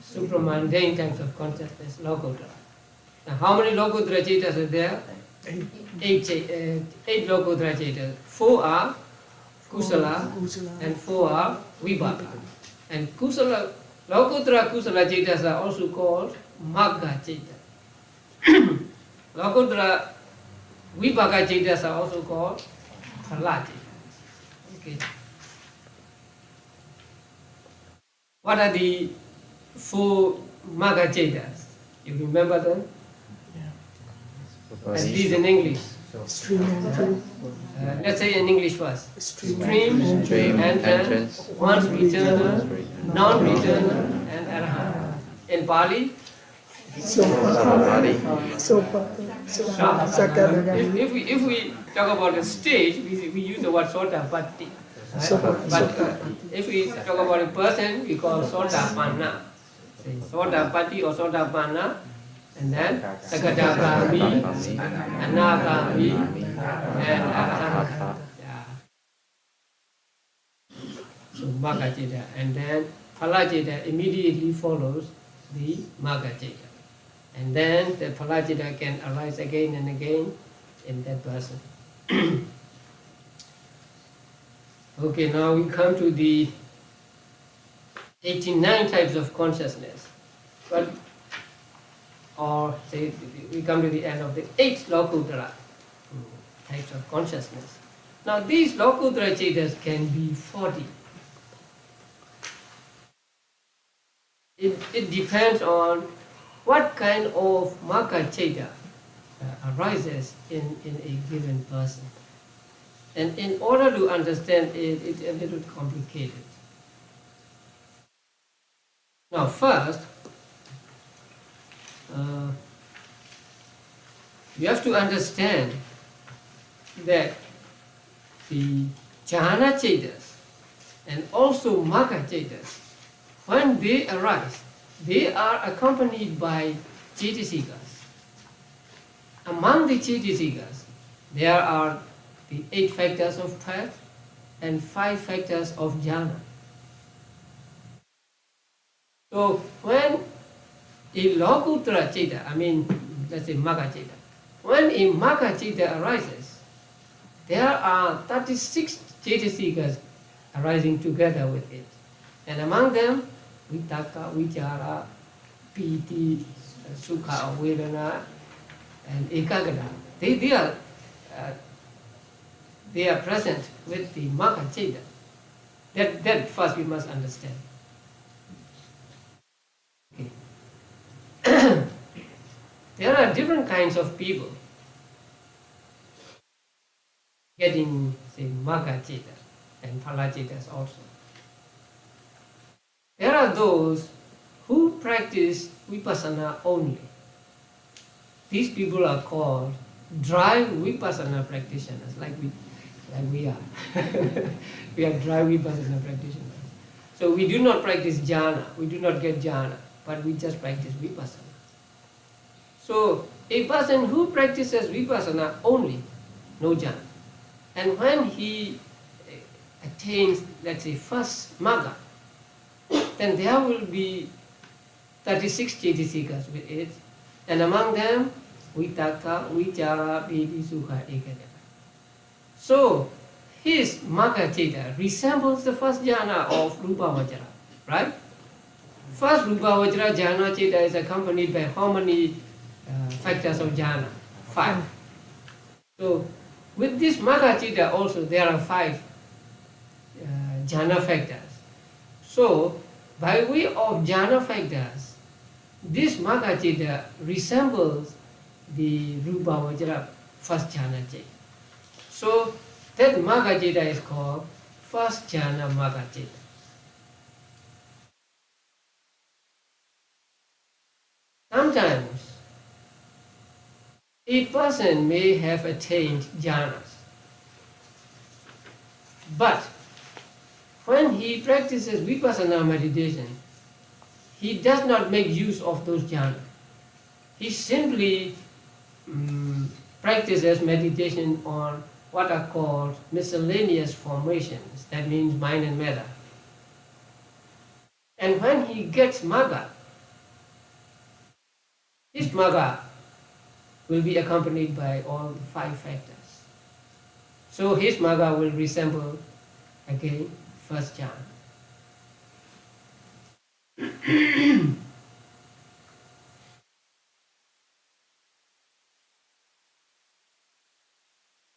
supramundane types of consciousness, Lokottara. Now how many Lokottara chetas are there? 8 Lokottara chetas. 4 are Kusala and 4 are Vipaka. And Kusala, Lokottara Kusala chetas are also called Magga chetas. Lokottara Vipaka chetas are also called Phala chetas. Okay. What are the 4 Magga chetas? You remember them? At least in English. Let's say in English first. Stream, entrance, once returner, non-returner, and arahant. In Pali, if we talk about the stage, we use the word Sotapatti. Right? But if we talk about a person, we call Sotapanna. Sotapatti or Sotapanna. And then Sakadagami, Anagami, and Arahant. Yeah. So Magga Citta, and then Phala Citta immediately follows the Magga Citta. And then the Phala Citta can arise again and again in that person. Okay, now we come to the 89 types of consciousness. But, or say, we come to the end of the 8 Lokuttara types of consciousness. Now these Lokuttara Cittas can be 40. It depends on what kind of Magga Citta arises in a given person. And in order to understand it, it's a little complicated. Now first, you have to understand that the jhana cittas and also Magga cittas, when they arise, they are accompanied by citasikas. Among the citasikas, there are the 8 factors of path and 5 factors of jhana. So when a Lokuttara Citta, let's say Magga Citta, when a Magga Citta arises, there are 36 citasikas arising together with it. And among them, Vitakka, Vichara, Piti, Sukha or Vedana, and Ekaggata. They are present with the Magga Citta. That first we must understand. Okay. There are different kinds of people getting, say, Magga Citta and Phala Cittas also. There are those who practice Vipassana only. These people are called dry Vipassana practitioners, like we are. We are dry Vipassana practitioners. So we do not practice jhana, we do not get jhana, but we just practice Vipassana. So a person who practices Vipassana only, no jhana, and when he attains, let's say, first Magga, then there will be 36 citasikas with it, and among them, Vitakka, Vichara, Piti, Sukha, Ekaggata. So his Magga Citta resembles the first jhana of Rupa Vajra, right? First Rupa Vajra jhana Citta is accompanied by how many factors of jhana? 5. So with this Magga Citta also there are 5 jhana factors. So by way of jhana factors, this Magga Citta resembles the Rupa Vajra first jhana Citta. So that Magga Citta is called first jhana Magga Citta. Sometimes a person may have attained jhanas, but when he practices Vipassana meditation, he does not make use of those jhanas. He simply practices meditation on what are called miscellaneous formations, that means mind and matter. And when he gets Magga, his Magga will be accompanied by all the 5 factors. So his Magga will resemble, again, first jhana.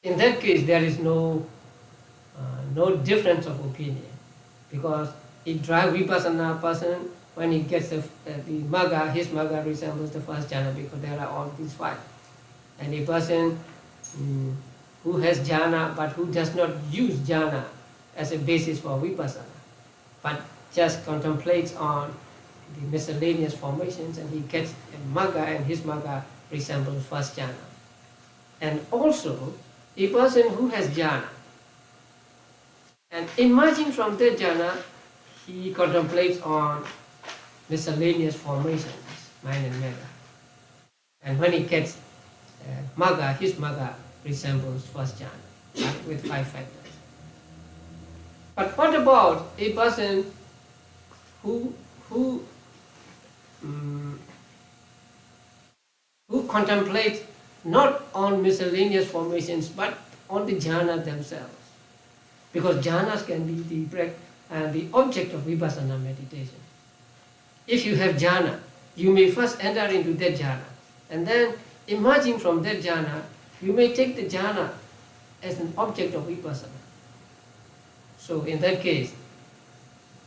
In that case, there is no difference of opinion, because a dry Vipassana person, when he gets the Magga, his Magga resembles the first jhana, because there are all these 5. And a person who has jhana but who does not use jhana as a basis for Vipassana, but just contemplates on the miscellaneous formations, and he gets a Magga, and his Magga resembles first jhana. And also, a person who has jhana, and emerging from that jhana, he contemplates on miscellaneous formations, mind and matter. And when he gets Magga, his Magga resembles first jhana, with 5 factors. But what about a person who contemplates not on miscellaneous formations but on the jhana themselves? Because jhanas can be the object of vipassana meditation. If you have jhana, you may first enter into that jhana, and then emerging from that jhana, you may take the jhana as an object of vipassana. So in that case,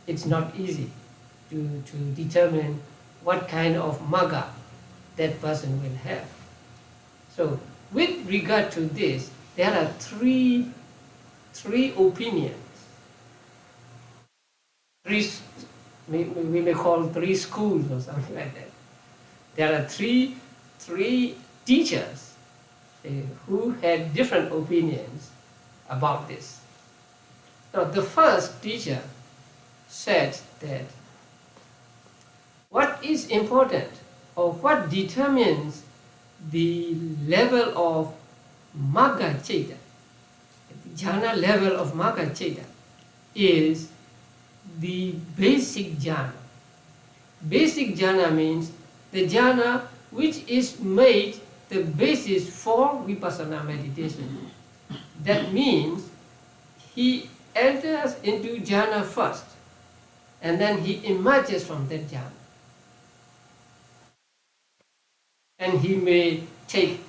it's not easy to determine what kind of magga that person will have. So with regard to this, there are three opinions. We may call three schools or something like that. There are three teachers who had different opinions about this. Now, the first teacher said that what is important or what determines the level of magga cheta, the jhana level of magga cheta, is the basic jhana. Basic jhana means the jhana which is made the basis for vipassana meditation. That means he enters into jhana first, and then he emerges from that jhana. And he may take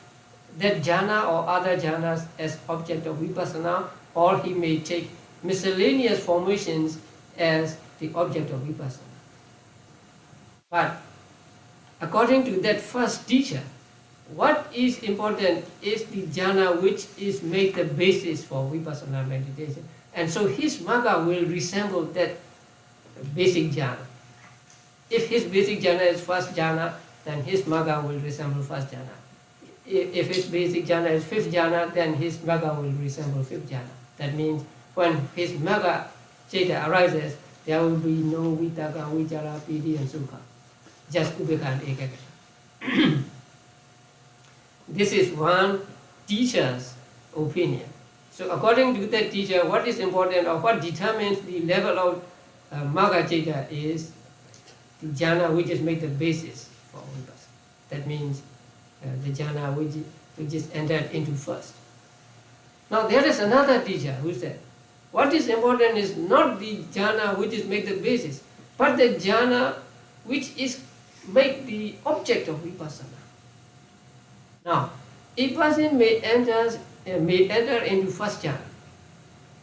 that jhana or other jhanas as object of vipassana, or he may take miscellaneous formations as the object of vipassana. But according to that first teacher, what is important is the jhana which is made the basis for vipassana meditation. And so his magga will resemble that basic jhana. If his basic jhana is first jhana, then his magga will resemble first jhana. If his basic jhana is fifth jhana, then his magga will resemble fifth jhana. That means when his magga cheta arises, there will be no vitaka, vichara, piti and sukha. Just ubeka and ekagata. This is one teacher's opinion. So according to that teacher, what is important or what determines the level of magga cheta is the jhana which is made the basis for vipassana. That means the jhana which is entered into first. Now there is another teacher who said, what is important is not the jhana which is made the basis, but the jhana which is made the object of vipassana. Now, a person may enter into first jhana,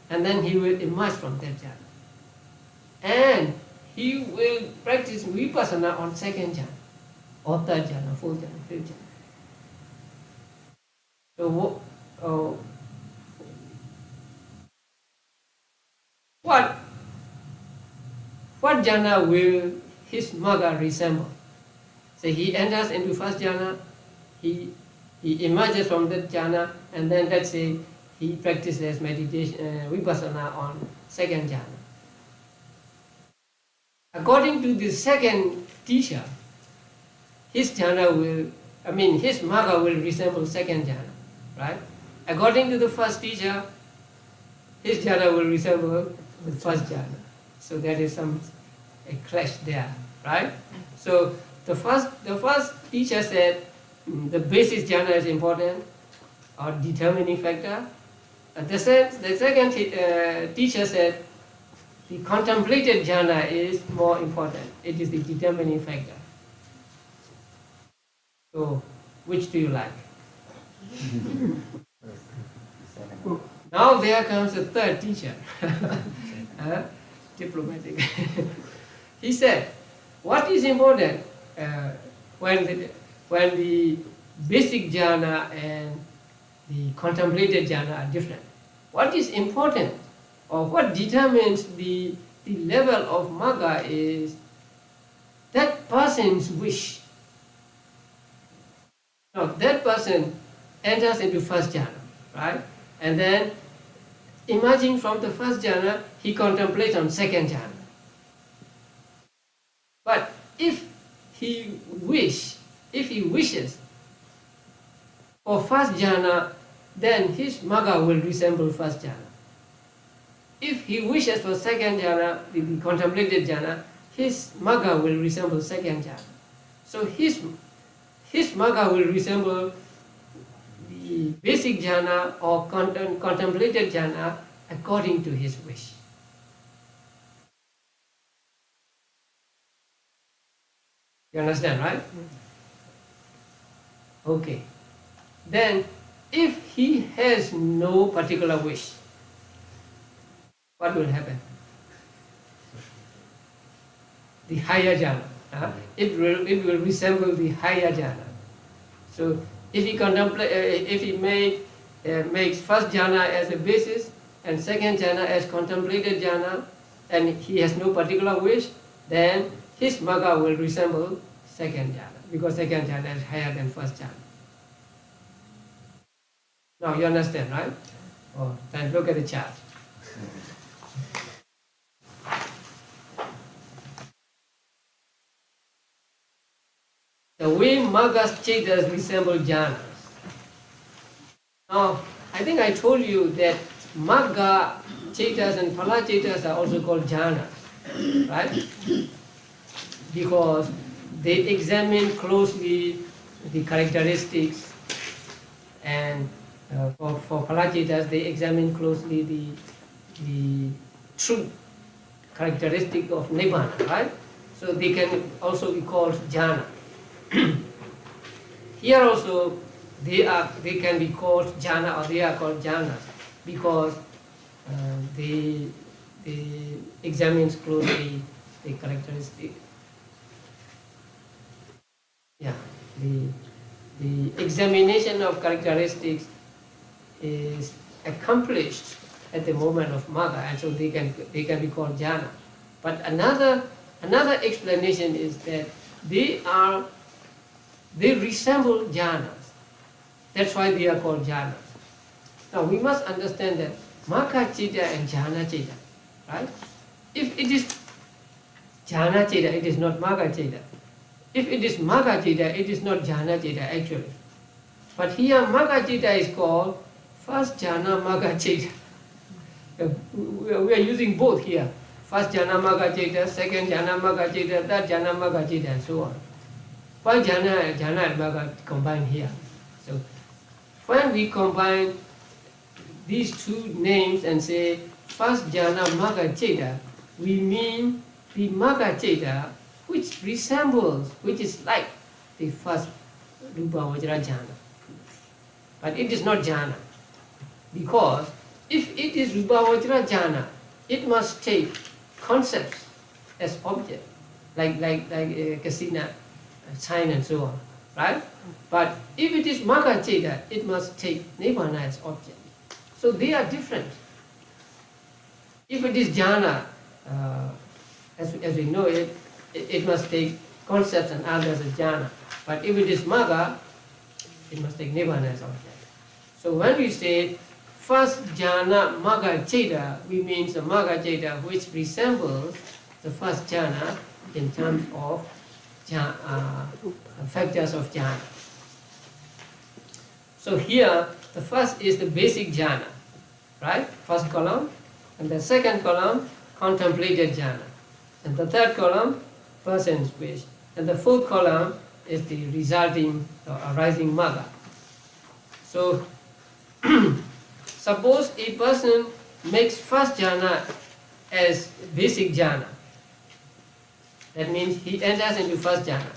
and then he will emerge from that jhana, and he will practice vipassana on second jhana, or third jhana, fourth jhana, fifth jhana. So what jhana will his magga resemble? So he enters into first jhana, he emerges from that jhana, and then let's say he practices meditation, vipassana on second jhana. According to the second teacher, his jhana his magga will resemble second jhana, right? According to the first teacher, his jhana will resemble the first jhana. So there is a clash there, right? So the first teacher said the basis jhana is important or determining factor. The second teacher said the contemplated jhana is more important. It is the determining factor. So which do you like? Now there comes a third teacher, diplomatic. He said, what is important when the basic jhana and the contemplated jhana are different? What is important or what determines the level of magga is that person's wish. Now that person enters into first jhana, right? And then emerging from the first jhana, he contemplates on second jhana. But if he wishes for first jhana, then his magga will resemble first jhana. if he wishes for second jhana, the contemplated jhana, his magga will resemble second jhana. So his magga will resemble the basic jhana or contemplated jhana according to his wish. You understand, right? Okay. Then, if he has no particular wish, what will happen? The higher jhana. It will resemble the higher jhana. So, if he makes first jhana as a basis and second jhana as contemplated jhana, and he has no particular wish, then his magga will resemble second jhana, because second jhana is higher than first jhana. Now you understand, right? Oh, then look at the chart. The way maggas chetas resemble jhanas. Now, I think I told you that magga chetas and phala chetas are also called jhanas, right? Because they examine closely the characteristics, and for phala chetas they examine closely the true characteristic of nibbana, right? So they can also be called jhana. Here also they can be called jhana, or they are called jhanas, because they examines closely the characteristic. Yeah, the examination of characteristics is accomplished at the moment of magga, and so they can be called jhana. But another explanation is that they resemble jhanas. That's why they are called jhanas. Now we must understand that magga citta and jhana citta, right? If it is jhana citta, it is not magga citta. If it is magga citta, it is not jhana citta actually. But here magga citta is called first jhana magga citta. We are using both here. First jhana magga citta, second jhana magga citta, third jhana magga citta, and so on. Why jhana and magga combined here? So when we combine these two names and say first jhana magga citta, we mean the magga citta which resembles, which is like the first rupa vajra jhana. But it is not jhana, because if it is rupa vajra jhana, it must take concepts as object, like kasina, sign, and so on, right? But if it is magga citta, it must take nibbana as object. So they are different. If it is jhana, as we know it, it must take concepts and others as jhana. But if it is magga, it must take nibbana as object. So when we say first jhana magga citta, we mean the magga citta which resembles the first jhana in terms of factors of jhana. So here, the first is the basic jhana, right? First column, and the second column, contemplated jhana, and the third column, person's wish, and the fourth column is the resulting or arising magga. So, suppose a person makes first jhana as basic jhana. That means he enters into first jhana.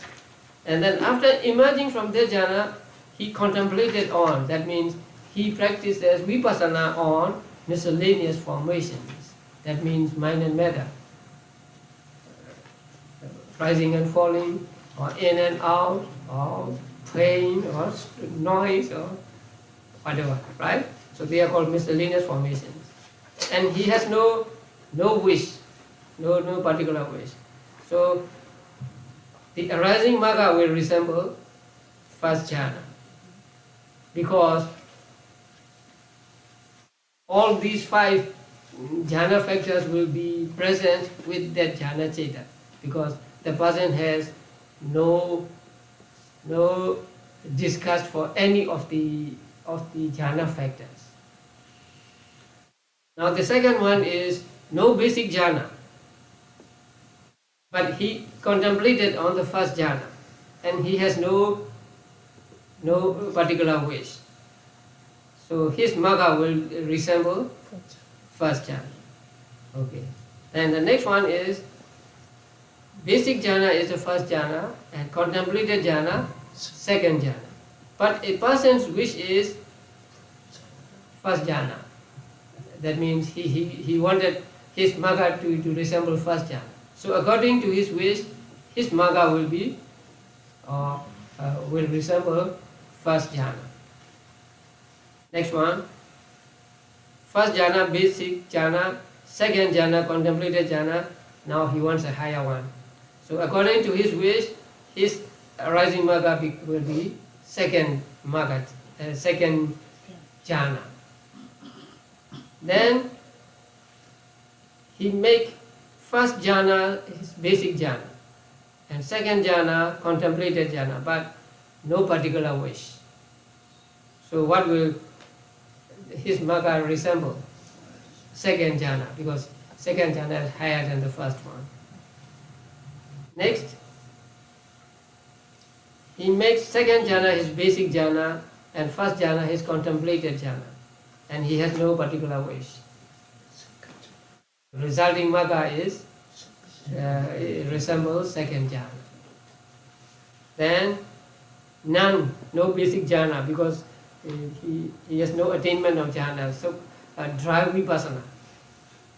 And then after emerging from that jhana, he contemplated on. That means he practices vipassana on miscellaneous formations. That means mind and matter. Rising and falling, or in and out, or pain, or noise, or whatever, right? So they are called miscellaneous formations. And he has no wish, no particular wish. So the arising magga will resemble first jhana, because all these 5 jhana factors will be present with that jhana citta, because the person has no disgust for any of the jhana factors. Now the second one is no basic jhana, but he contemplated on the first jhana, and he has no particular wish. So his magga will resemble first jhana. Okay. And the next one is basic jhana is the first jhana and contemplated jhana second jhana. But a person's wish is first jhana. That means he wanted his magga to resemble first jhana. So according to his wish, his magga will be will resemble first jhana. Next one, first jhana, basic jhana, second jhana, contemplated jhana. Now he wants a higher one. So according to his wish, his arising magga will be second magga, second jhana. Then he make first jhana his basic jhana, and second jhana contemplated jhana, but no particular wish. So what will his magga resemble? Second jhana, because second jhana is higher than the first one. Next, he makes second jhana his basic jhana and first jhana his contemplated jhana, and he has no particular wish. Resulting magga is resembles second jhana. Then none, no basic jhana, because he has no attainment of jhana, so dry vipassana.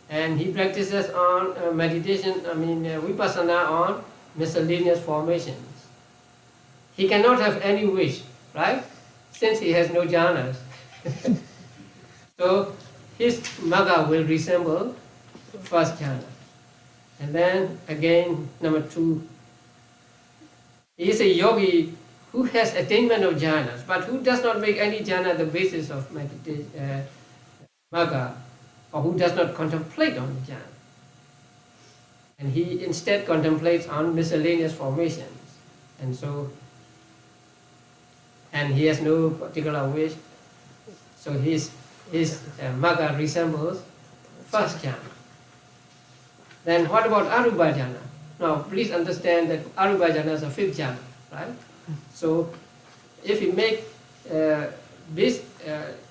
And he practices on meditation, vipassana on miscellaneous formations. He cannot have any wish, right? Since he has no jhanas. So his magga will resemble first jhana. And then again, number 2, he is a yogi who has attainment of jhanas, but who does not make any jhana the basis of meditation, magga, or who does not contemplate on the jhana. And he instead contemplates on miscellaneous formations. And so, and he has no particular wish, so his magga resembles first jhana. Then what about arupa jhana? Now please understand that arupa jhana is a fifth jhana, right? So if we make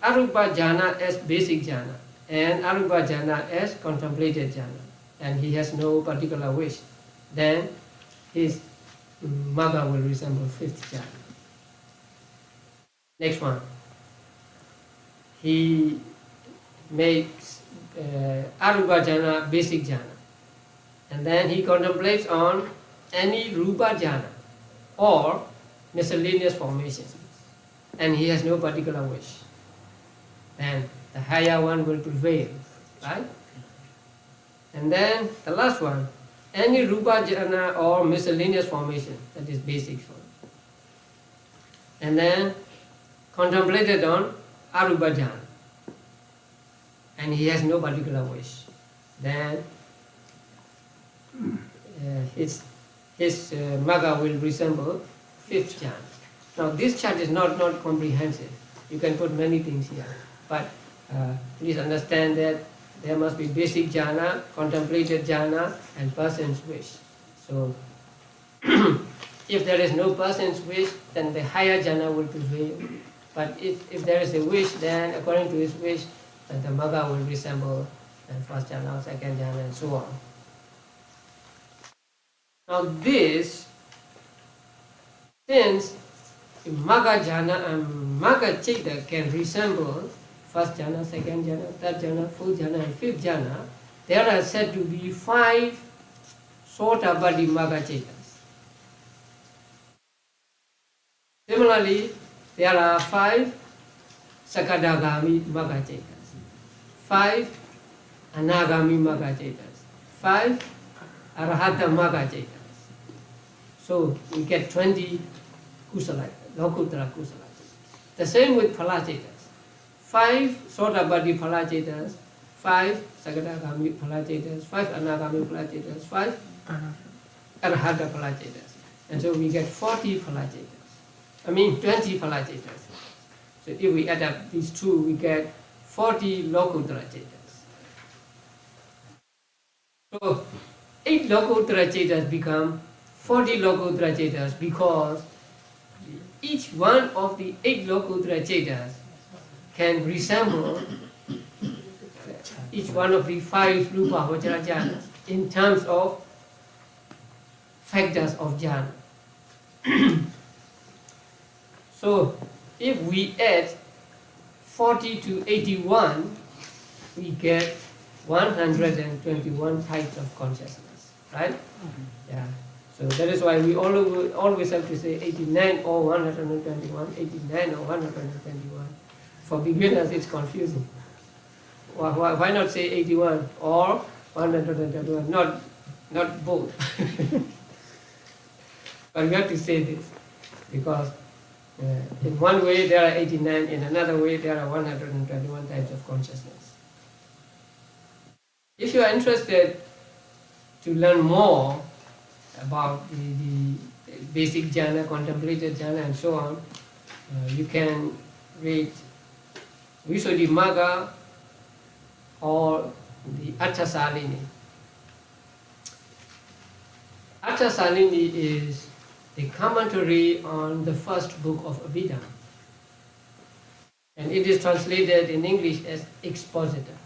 arupa jhana as basic jhana and arupa jhana as contemplated jhana, and he has no particular wish, then his magga will resemble fifth jhana. Next one, he makes arupa jhana basic jhana, and then he contemplates on any rupa jhana or miscellaneous formations, and he has no particular wish. Then the higher one will prevail, right? And then the last one, any rupa jhana or miscellaneous formation, that is basic form. And then contemplated on arupa jhana, and he has no particular wish. Then his magga will resemble fifth jhana. Now this chart is not comprehensive. You can put many things here, but please understand that there must be basic jhana, contemplated jhana, and person's wish. So if there is no person's wish, then the higher jhana will prevail. But if there is a wish, then according to his wish, the magga will resemble first jhana, second jhana, and so on. Now this, since magga jhana and magga chitta can resemble first jhana, second jhana, third jhana, fourth jhana, and fifth jhana, there are said to be 5 Sotabadi magga chittas. Similarly, there are 5 Sakadagami magga chittas, 5 Anagami magga chittas, 5 Arahata magga chittas. So we get 20 kusala, lokuttara kusala. The same with phala chittas. 5 Sotabadi phala chittas, 5 Sakadagami phala chittas, 5 Anagami phala chittas, 5 Arahata phala chittas. And so we get 40 phala chittas. 20 phala chittas. So if we add up these two, we get 40 lokuttara chittas. So 8 Lokottara Cetas become 40 Lokottara Cetas because each one of the 8 Lokottara Cetas can resemble each one of the 5 Rupa Vajra jhanas in terms of factors of jhana. So if we add 40 to 81, we get 121 types of consciousness, right? Yeah. So that is why we always have to say 89 or 121, 89 or 121. For beginners, it's confusing. Why not say 81 or 121? Not both. But we have to say this because in one way there are 89, in another way there are 121 types of consciousness. If you are interested to learn more about the basic jhana, contemplated jhana and so on, you can read Visuddhimagga or the Atthasalini. Atthasalini is the commentary on the first book of Abhidhamma, and it is translated in English as expositor.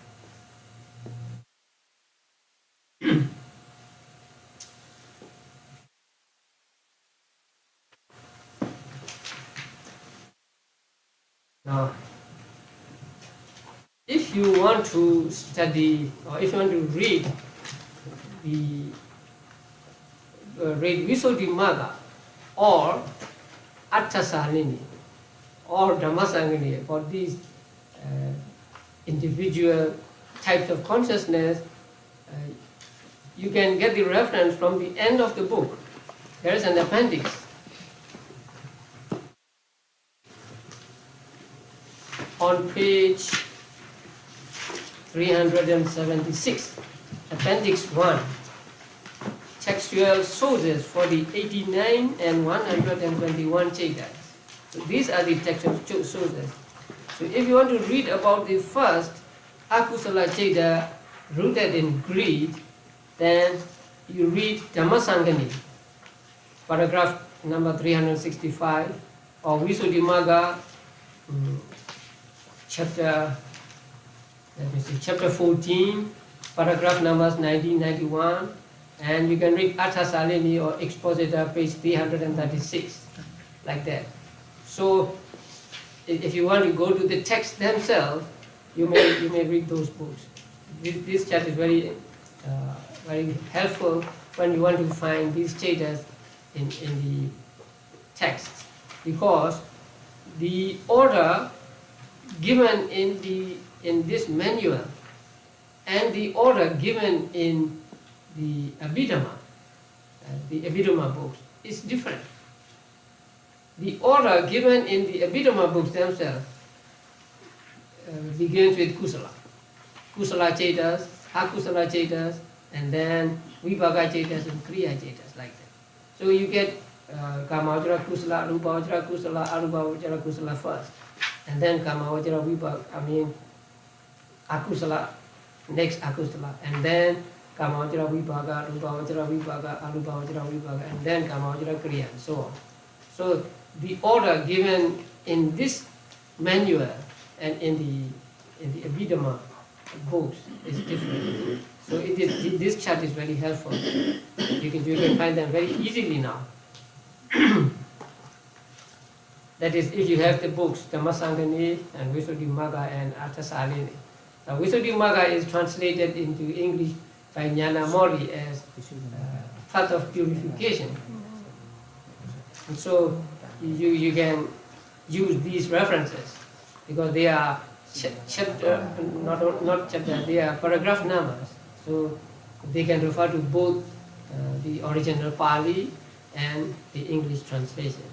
Now, if you want to study or if you want to read Visuddhimagga or Atthasalini or Dhammasaṅgaha for these individual types of consciousness, you can get the reference from the end of the book. There is an appendix. On page 376, Appendix 1, textual sources for the 89 and 121 Cetas. So these are the textual sources. So if you want to read about the first Akusala Ceta rooted in greed, then you read Dhammasaṅgaha, paragraph number 365, or Visuddhimagga, chapter 14, paragraph numbers 90, 91, and you can read Atthasalini or Expositor, page 336, like that. So, if you want to go to the text themselves, you may read those books. This chat is very helpful when you want to find these Cetas in the text, because the order given in this manual and the order given in the Abhidhamma books is different. The order given in the Abhidhamma books themselves begins with Kusala. Kusala Cetas, Akusala Cetas, and then Vibhaga Cetas and Kriya Cetas, like that. So you get Kamavajra Kusala, Rupavajra Kusala, Arupavajra Kusala first, and then Kamavajra Vibhaga, Akusala, next Akusala, and then Kamavajra Vibhaga, Rupavajra Vibhaga, Arupavajra Vibhaga, and then Kamavajra Kriya, and so on. So the order given in this manual and in the Abhidhamma books is different. So this chart is very helpful. You can find them very easily now. That is, if you have the books, Dhammasaṅgaha and Visuddhimagga and Atthasalini. Now, Visuddhimagga is translated into English by Jnana Mori as path of purification. And so you can use these references because they are chapter, not chapter, they are paragraph numbers. So they can refer to both the original Pali and the English translation.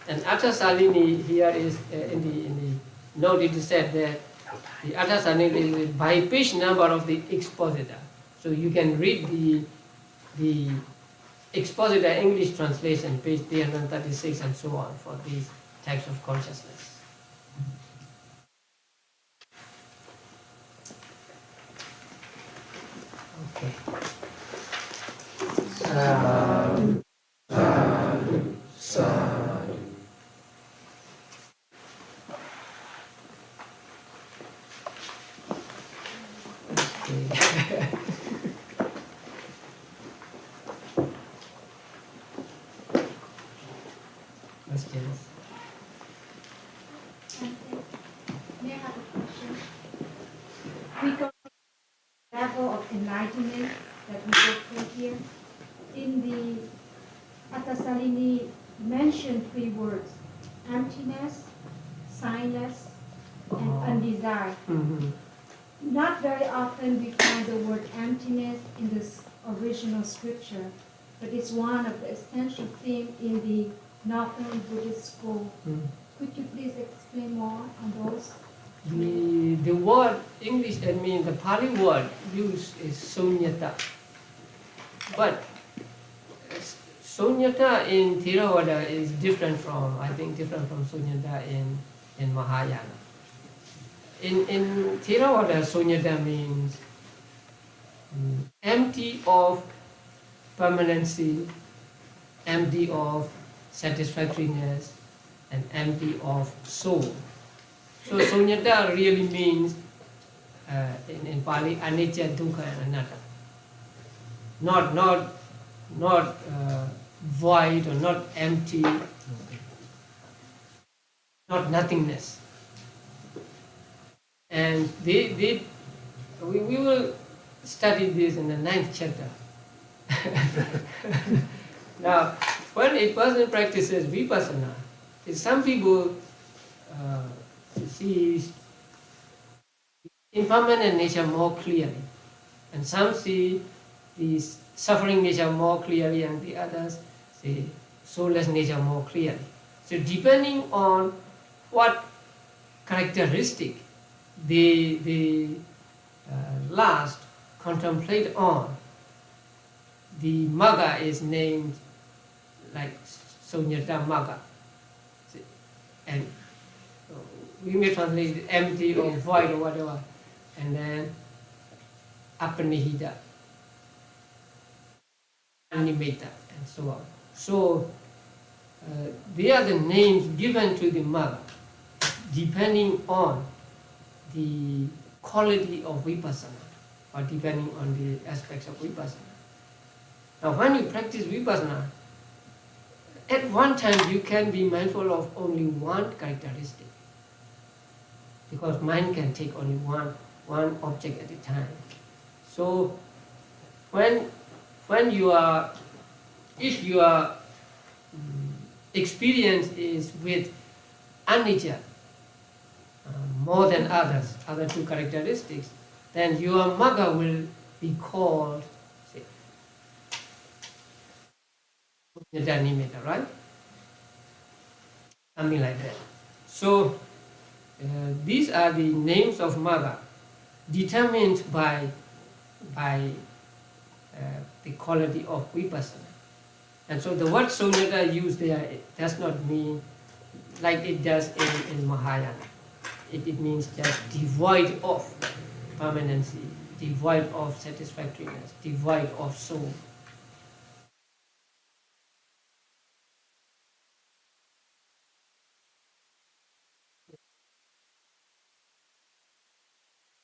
And Atthasalini here is in the note it is said that the Atthasalini is by page number of the expositor. So you can read the expositor English translation, page 336 and so on, for these types of consciousness. Okay. questions. May I have a question? Regarding the level of enlightenment that we go through here, in the Atasalini mentioned 3 words: emptiness, signless, and undesired. Not very often we find the word emptiness in this original scripture, but it's one of the essential themes in the Northern Buddhist school. Could you please explain more on those? The word English, the Pali word used is sunyata. But sunyata in Theravada is different from sunyata in Mahayana. In Theravada, sunyata means empty of permanency, empty of satisfactoriness, and empty of soul. So sunyata really means, in Pali, anicca, dukkha, and anatta. Not void or not empty, not nothingness. And we will study this in the 9th chapter. Now, when a person practices vipassana, some people see impermanent nature more clearly, and some see the suffering nature more clearly, and the others see soulless nature more clearly. So depending on what characteristic they last contemplate on, the magga is named like sunyata magga. And we may translate it empty or void or whatever, and then apanihita, animata, and so on. So they are the names given to the magga depending on the quality of vipassana, or depending on the aspects of vipassana. Now when you practice vipassana, at one time you can be mindful of only one characteristic, because mind can take only one object at a time. So when you are, if your experience is with anicca more than other 2 characteristics, then your magga will be called, say, nimitta, right? Something like that. So these are the names of magga determined by the quality of vipassana. And so the word sunyata used there, it does not mean like it does in Mahayana. It means just devoid of permanency, devoid of satisfactoriness, devoid of soul.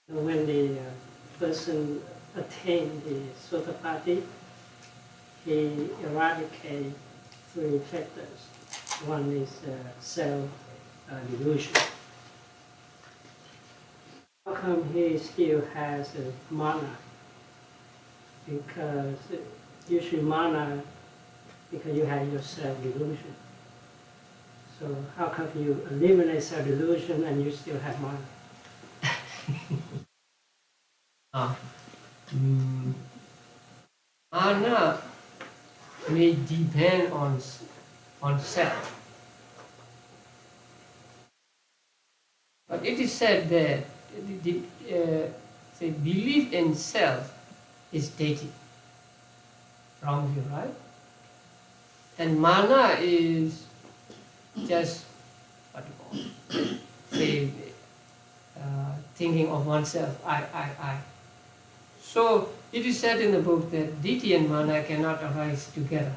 When the person attains the Sotapaddi, he eradicates 3 factors. One is self-delusion. How come he still has mana? Because usually mana, because you have your self-delusion. So how come you eliminate self-delusion and you still have mana? Mana may depend on self. But it is said that the belief in self is deity. Wrong view, right? And mana is just what you call, say, thinking of oneself, I. So it is said in the book that deity and mana cannot arise together.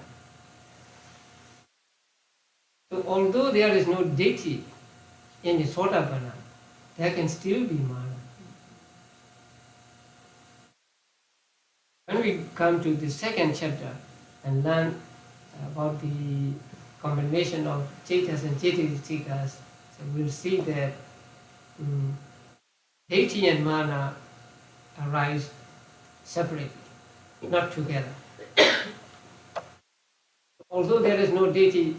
So although there is no deity in the Sotapanna, there can still be mana. When we come to the 2nd chapter and learn about the combination of cetas and cetikas, so we'll see that deity and mana arise separately, not together. Although there is no deity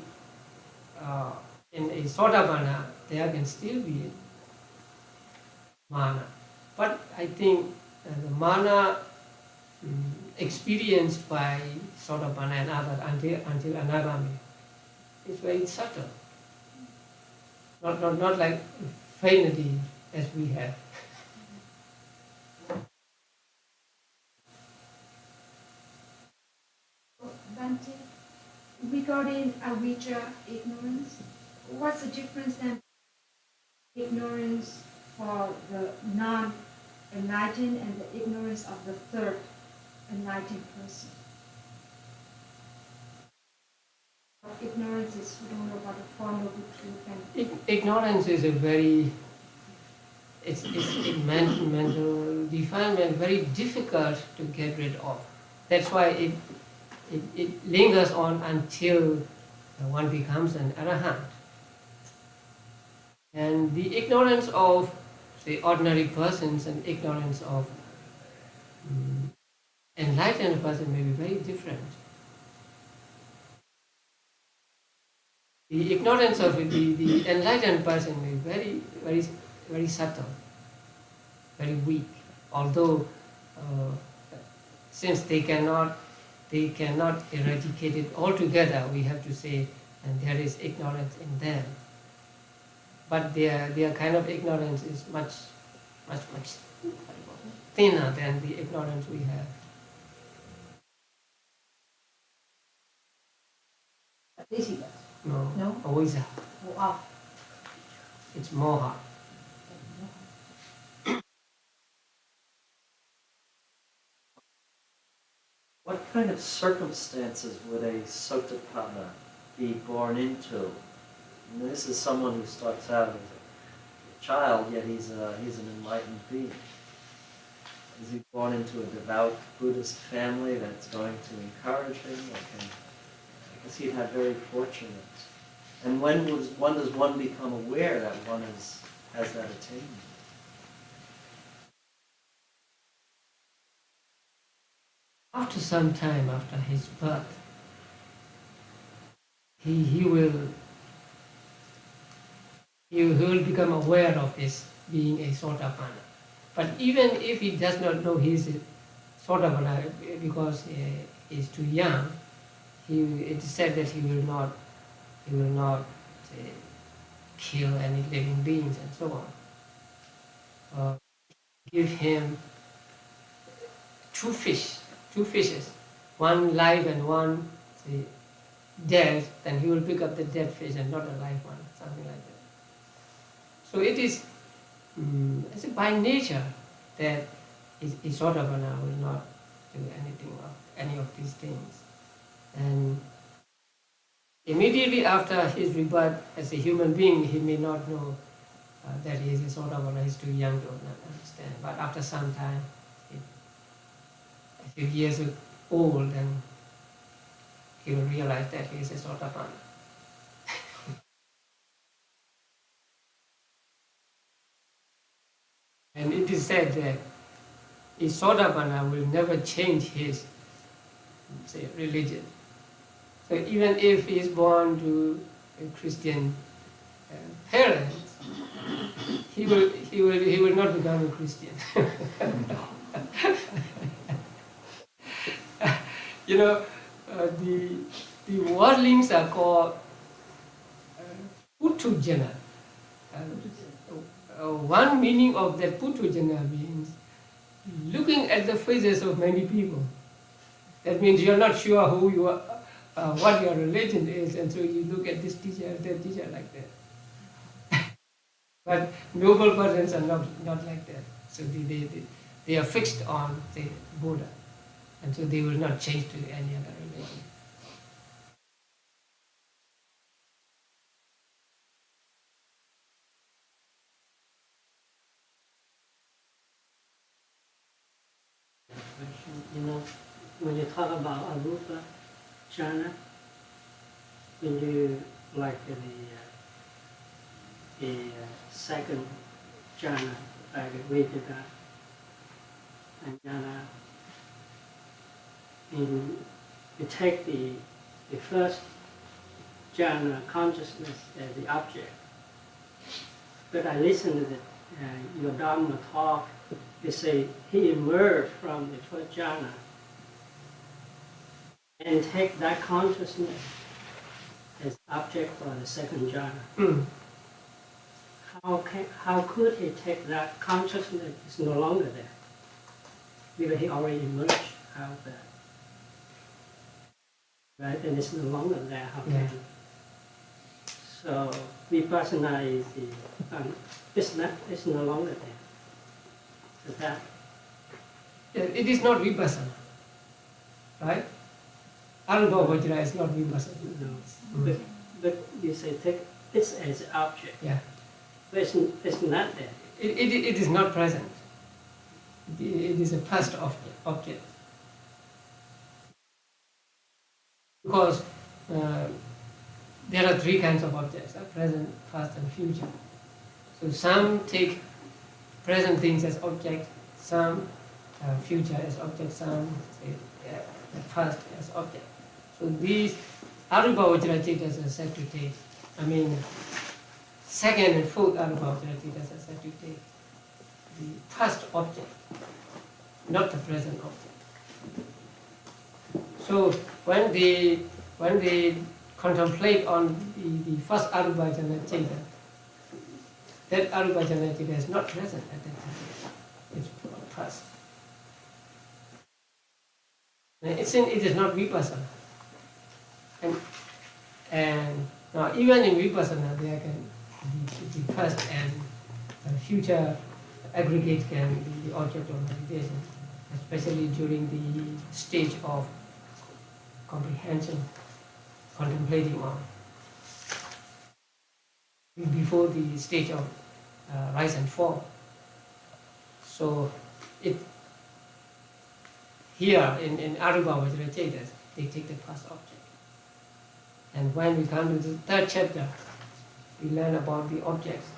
in a Sotapanna, there can still be mana. But I think the mana experienced by Sotapanna and others until Anagami is very subtle. Not like finally as we have. Bhante, regarding avijja, ignorance, what's the difference then ignorance for the non-enlightened and the ignorance of the third enlightened person? Ignorance is we don't know about the Four Noble Truths and Ignorance is a very, it's mental defilement, very difficult to get rid of. That's why it lingers on until one becomes an arahant. And the ignorance of the ordinary persons and ignorance of enlightened person may be very different. The ignorance of the enlightened person is very subtle, very weak. Although, since they cannot eradicate it altogether, we have to say, and there is ignorance in them. But their kind of ignorance is much thinner than the ignorance we have. This he does. No, No? avijja. Oh, wow. It's moha. What kind of circumstances would a Sotapanna be born into? And this is someone who starts out as a child, yet he's an enlightened being. Is he born into a devout Buddhist family that's going to encourage him? I guess he'd have very fortunate. And when does one become aware that one has that attainment? After some time after his birth, he will become aware of his being a Sotapanna. But even if he does not know he is a Sotapanna because he is too young, it is said that he will not say, kill any living beings and so on. Give him two fishes, one live and one say, dead, then he will pick up the dead fish and not a live one, something like that. So it is by nature that a Sotapanna will not do any of these things. And immediately after his rebirth as a human being, he may not know that he is a Sotapanna, he is too young to understand. But after some time, a few years old, then he will realize that he is a Sotapanna. And it is said that a Sotapanna will never change his religion. So even if he is born to a Christian parents, he will not become a Christian. The worldlings are called Putujana. One meaning of that Putujana means looking at the faces of many people. That means you are not sure who you are, what your religion is, and so you look at this teacher, that teacher, like that. But noble persons are not like that. So they are fixed on the Buddha, and so they will not change to any other religion. When you talk about arupa jhana, when you like the second jhana, like Vedana and jhana, you take the first jhana consciousness as the object. But I listened to your Dharma talk. You say he emerged from the first jhana and take that consciousness as object for the second jhana. How could he take that consciousness? It's no longer there because he already emerged out of that, right? And it's no longer there. How can? So vipassana is it's no longer there. So that it is not vipassana, right? Anubbhava is not vipassana. no. But you say take this as object. Yeah. But it's not there. It is not present. It is a past object. Because there are three kinds of objects: present, past, and future. So some take present things as object, some future as object, some the past as object. So these Arupa citas are said to take. I mean, second and fourth Arupa citas are said to take the past object, not the present object. So when they contemplate on the first Arupa citta, that Arupa citta is not present at that time. It's past. It is not vipassana. And now even in vipassana, there can be the past and future aggregate can be the object of meditation, especially during the stage of comprehension, contemplating on. Before the stage of rise and fall. So here in Arupa Vajracetas, they take the past object. And when we come to the third chapter, we learn about the objects,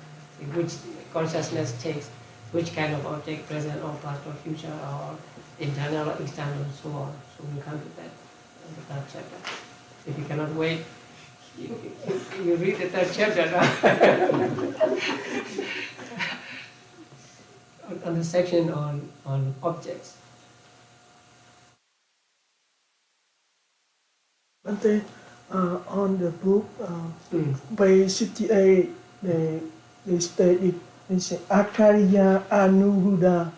which consciousness takes, which kind of object, present or past or future or internal or external and so on. So we'll come to that in the third chapter. If you cannot wait, you read the third chapter now. On the section on objects. Bhante, on the book, page 68, they state it. They say Akariya Anuruddha,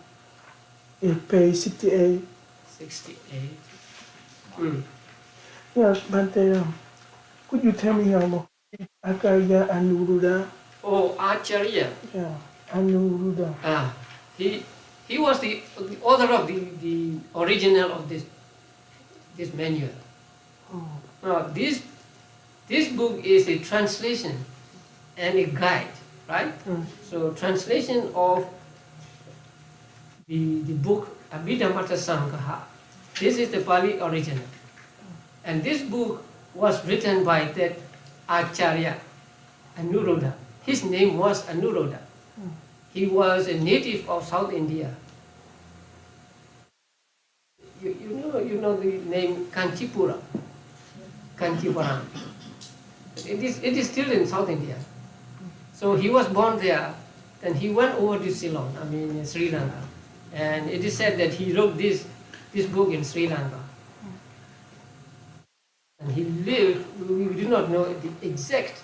page 68. 68. Yes, Bhante, could you tell me how much Akariya Anuruddha? Oh, Acharya. Yeah, Anuruddha. He was the author of the original of this manual. Oh. Now this book is a translation and a guide, right? So translation of the book Abhidhammattha saṅgaha. This is the Pali original. And this book was written by that Acharya, Anuruddha. His name was Anuruddha. He was a native of South India. You know the name Kanchipuram. It is still in South India. So he was born there, and he went over to Ceylon, I mean Sri Lanka. And it is said that he wrote this book in Sri Lanka. And he lived, we do not know the exact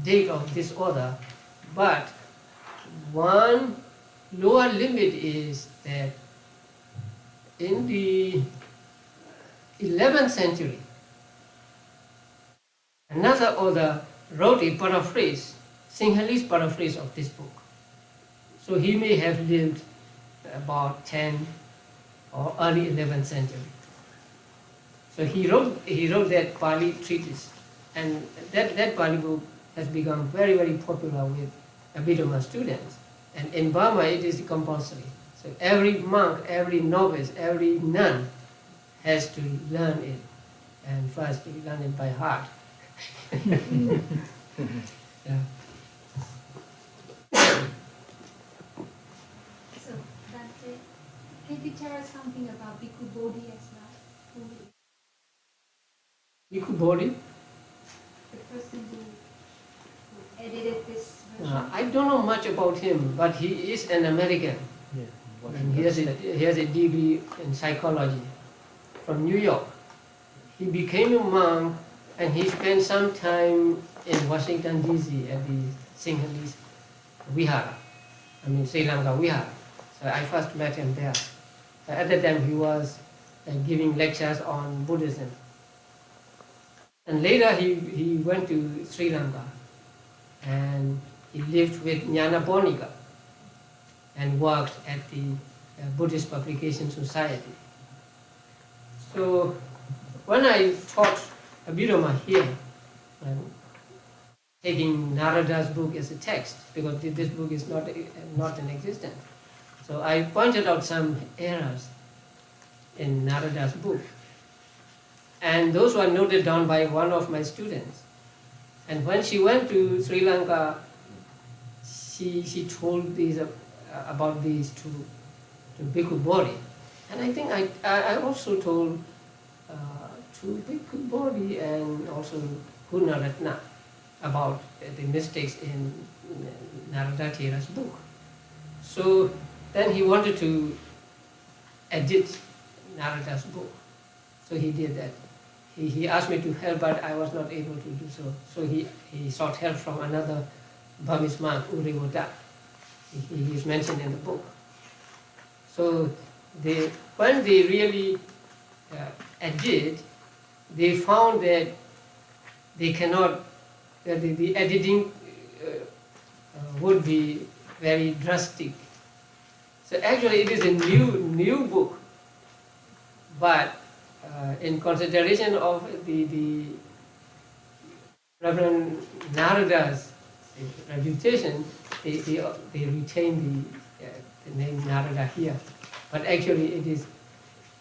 date of this author, but one lower limit is that in the 11th century, another author wrote a paraphrase, Sinhalese paraphrase of this book. So he may have lived about 10 or early 11th century. So he wrote that Pali treatise, and that Pali book has become very, very popular with Abhidhamma students. And in Burma it is compulsory. So every monk, every novice, every nun has to learn it, and first to learn it by heart. Yeah. So, Dante, can you tell us something about Bhikkhu Bodhi as well? Who is Bhikkhu Bodhi? the person who edited this version? I don't know much about him, but he is an American. And he has a degree in psychology from New York. He became a monk and he spent some time in Washington DC at the Sinhalese Vihara, Sri Lanka Vihara. So I first met him there. At that time he was giving lectures on Buddhism. And later he went to Sri Lanka and he lived with Jnana Ponika and worked at the Buddhist Publication Society. So when I taught Abhidhamma here, taking Narada's book as a text, because this book is not in existence, so I pointed out some errors in Narada's book. And those were noted down by one of my students. And when she went to Sri Lanka, she told these about these to Bhikkhu Bodhi. And I think I also told to Bhikkhu Bodhi and also Gunaratna about the mistakes in Narada Thera's book. So then he wanted to edit Narada's book. So he did that. He asked me to help, but I was not able to do so. So he sought help from another Burmese monk, Uriwada. He is mentioned in the book. So when they really edit, they found that they cannot, that the editing would be very drastic. So actually it is a new book, but in consideration of the Reverend Narada's reputation, they retain the name Narada here. But actually it is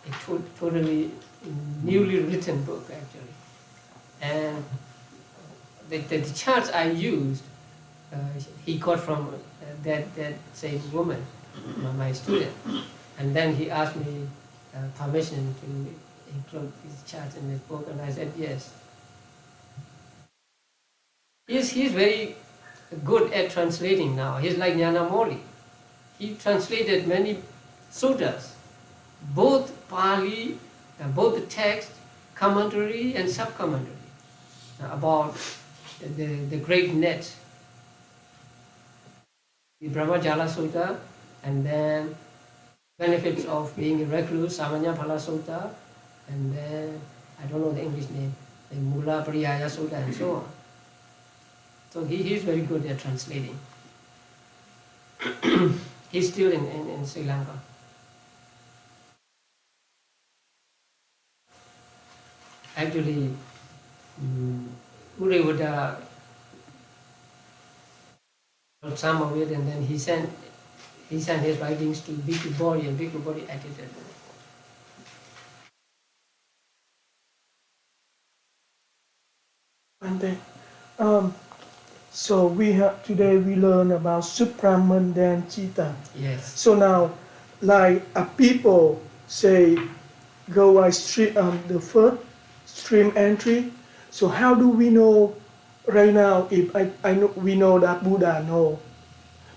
a totally newly written book actually. And the charts I used, he got from that same woman, my student. And then he asked me permission to include these charts in this book, and I said yes. He's very good at translating now. He's like Nyanamoli. He translated many sutras, both Pali, both the text, commentary and sub-commentary about the great net, the Brahmajala Sutta, and then benefits of being a recluse, Samanya Phala Sutta, and then, I don't know the English name, the Mula Pariyaya Sutta, and so on. So he is very good at translating. He's still in Sri Lanka. Actually, Uriwada wrote some of it, and then he sent his writings to Bhikkhu Bodhi, and Bhikkhu Bodhi edited them. So today we learn about Supramandan Citta. Yes. So now, like people say, go by the first stream entry. So how do we know right now if we know that Buddha no,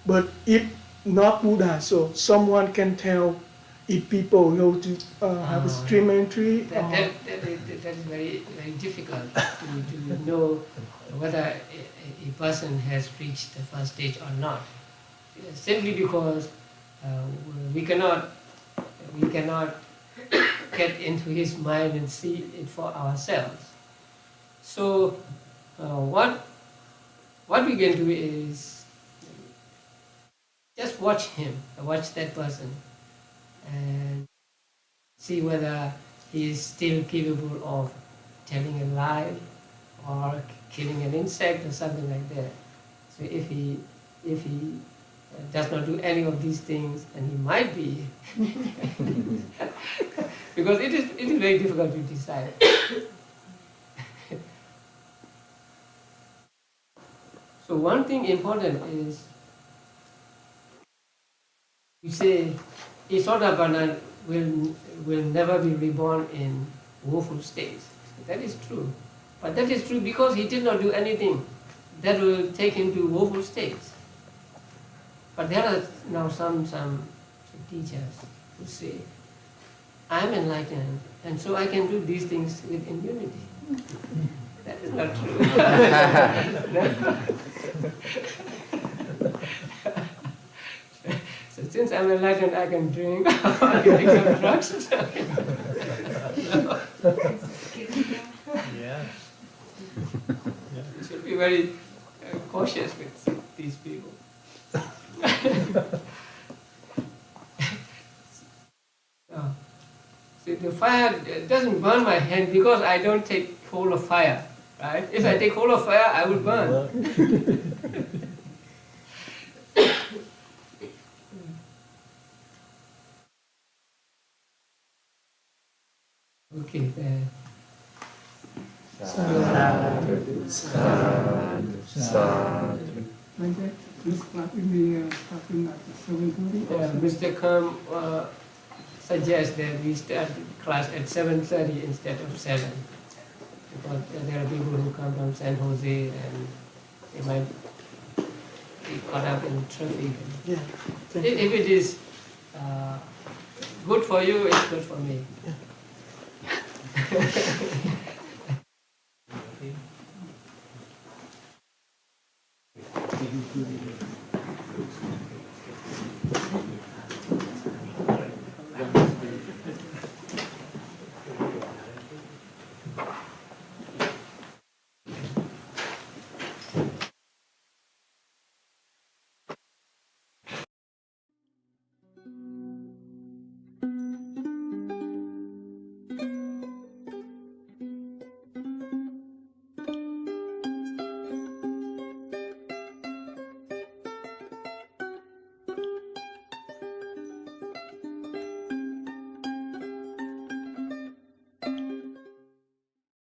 but if not Buddha, so someone can tell if people go to have a stream entry? That is very, very difficult to know whether a person has reached the first stage or not. Simply because we cannot get into his mind and see it for ourselves. So what we can do is just watch him, watch that person, and see whether he is still capable of telling a lie or killing an insect or something like that. So if he does not do any of these things, then he might be, because it is very difficult to decide. So one thing important is, you say a Sotapanna will never be reborn in woeful states. That is true. But that is true because he did not do anything that will take him to woeful states. But there are now some teachers who say, I am enlightened, and so I can do these things with immunity. That is not true. So since I'm enlightened, I can drink, I can take some drugs. Yeah. You should be very cautious with these people. See, the fire doesn't burn my hand because I don't take hold of fire, right? If I take hold of fire, I will burn. Okay, Sadhu, sadhu, sadhu. Like that, this class will be starting at 7:30. Mr. Kam suggests that we start class at 7:30 instead of 7. Because there are people who come from San Jose and they might be caught up in traffic. Yeah. If it is good for you, it's good for me.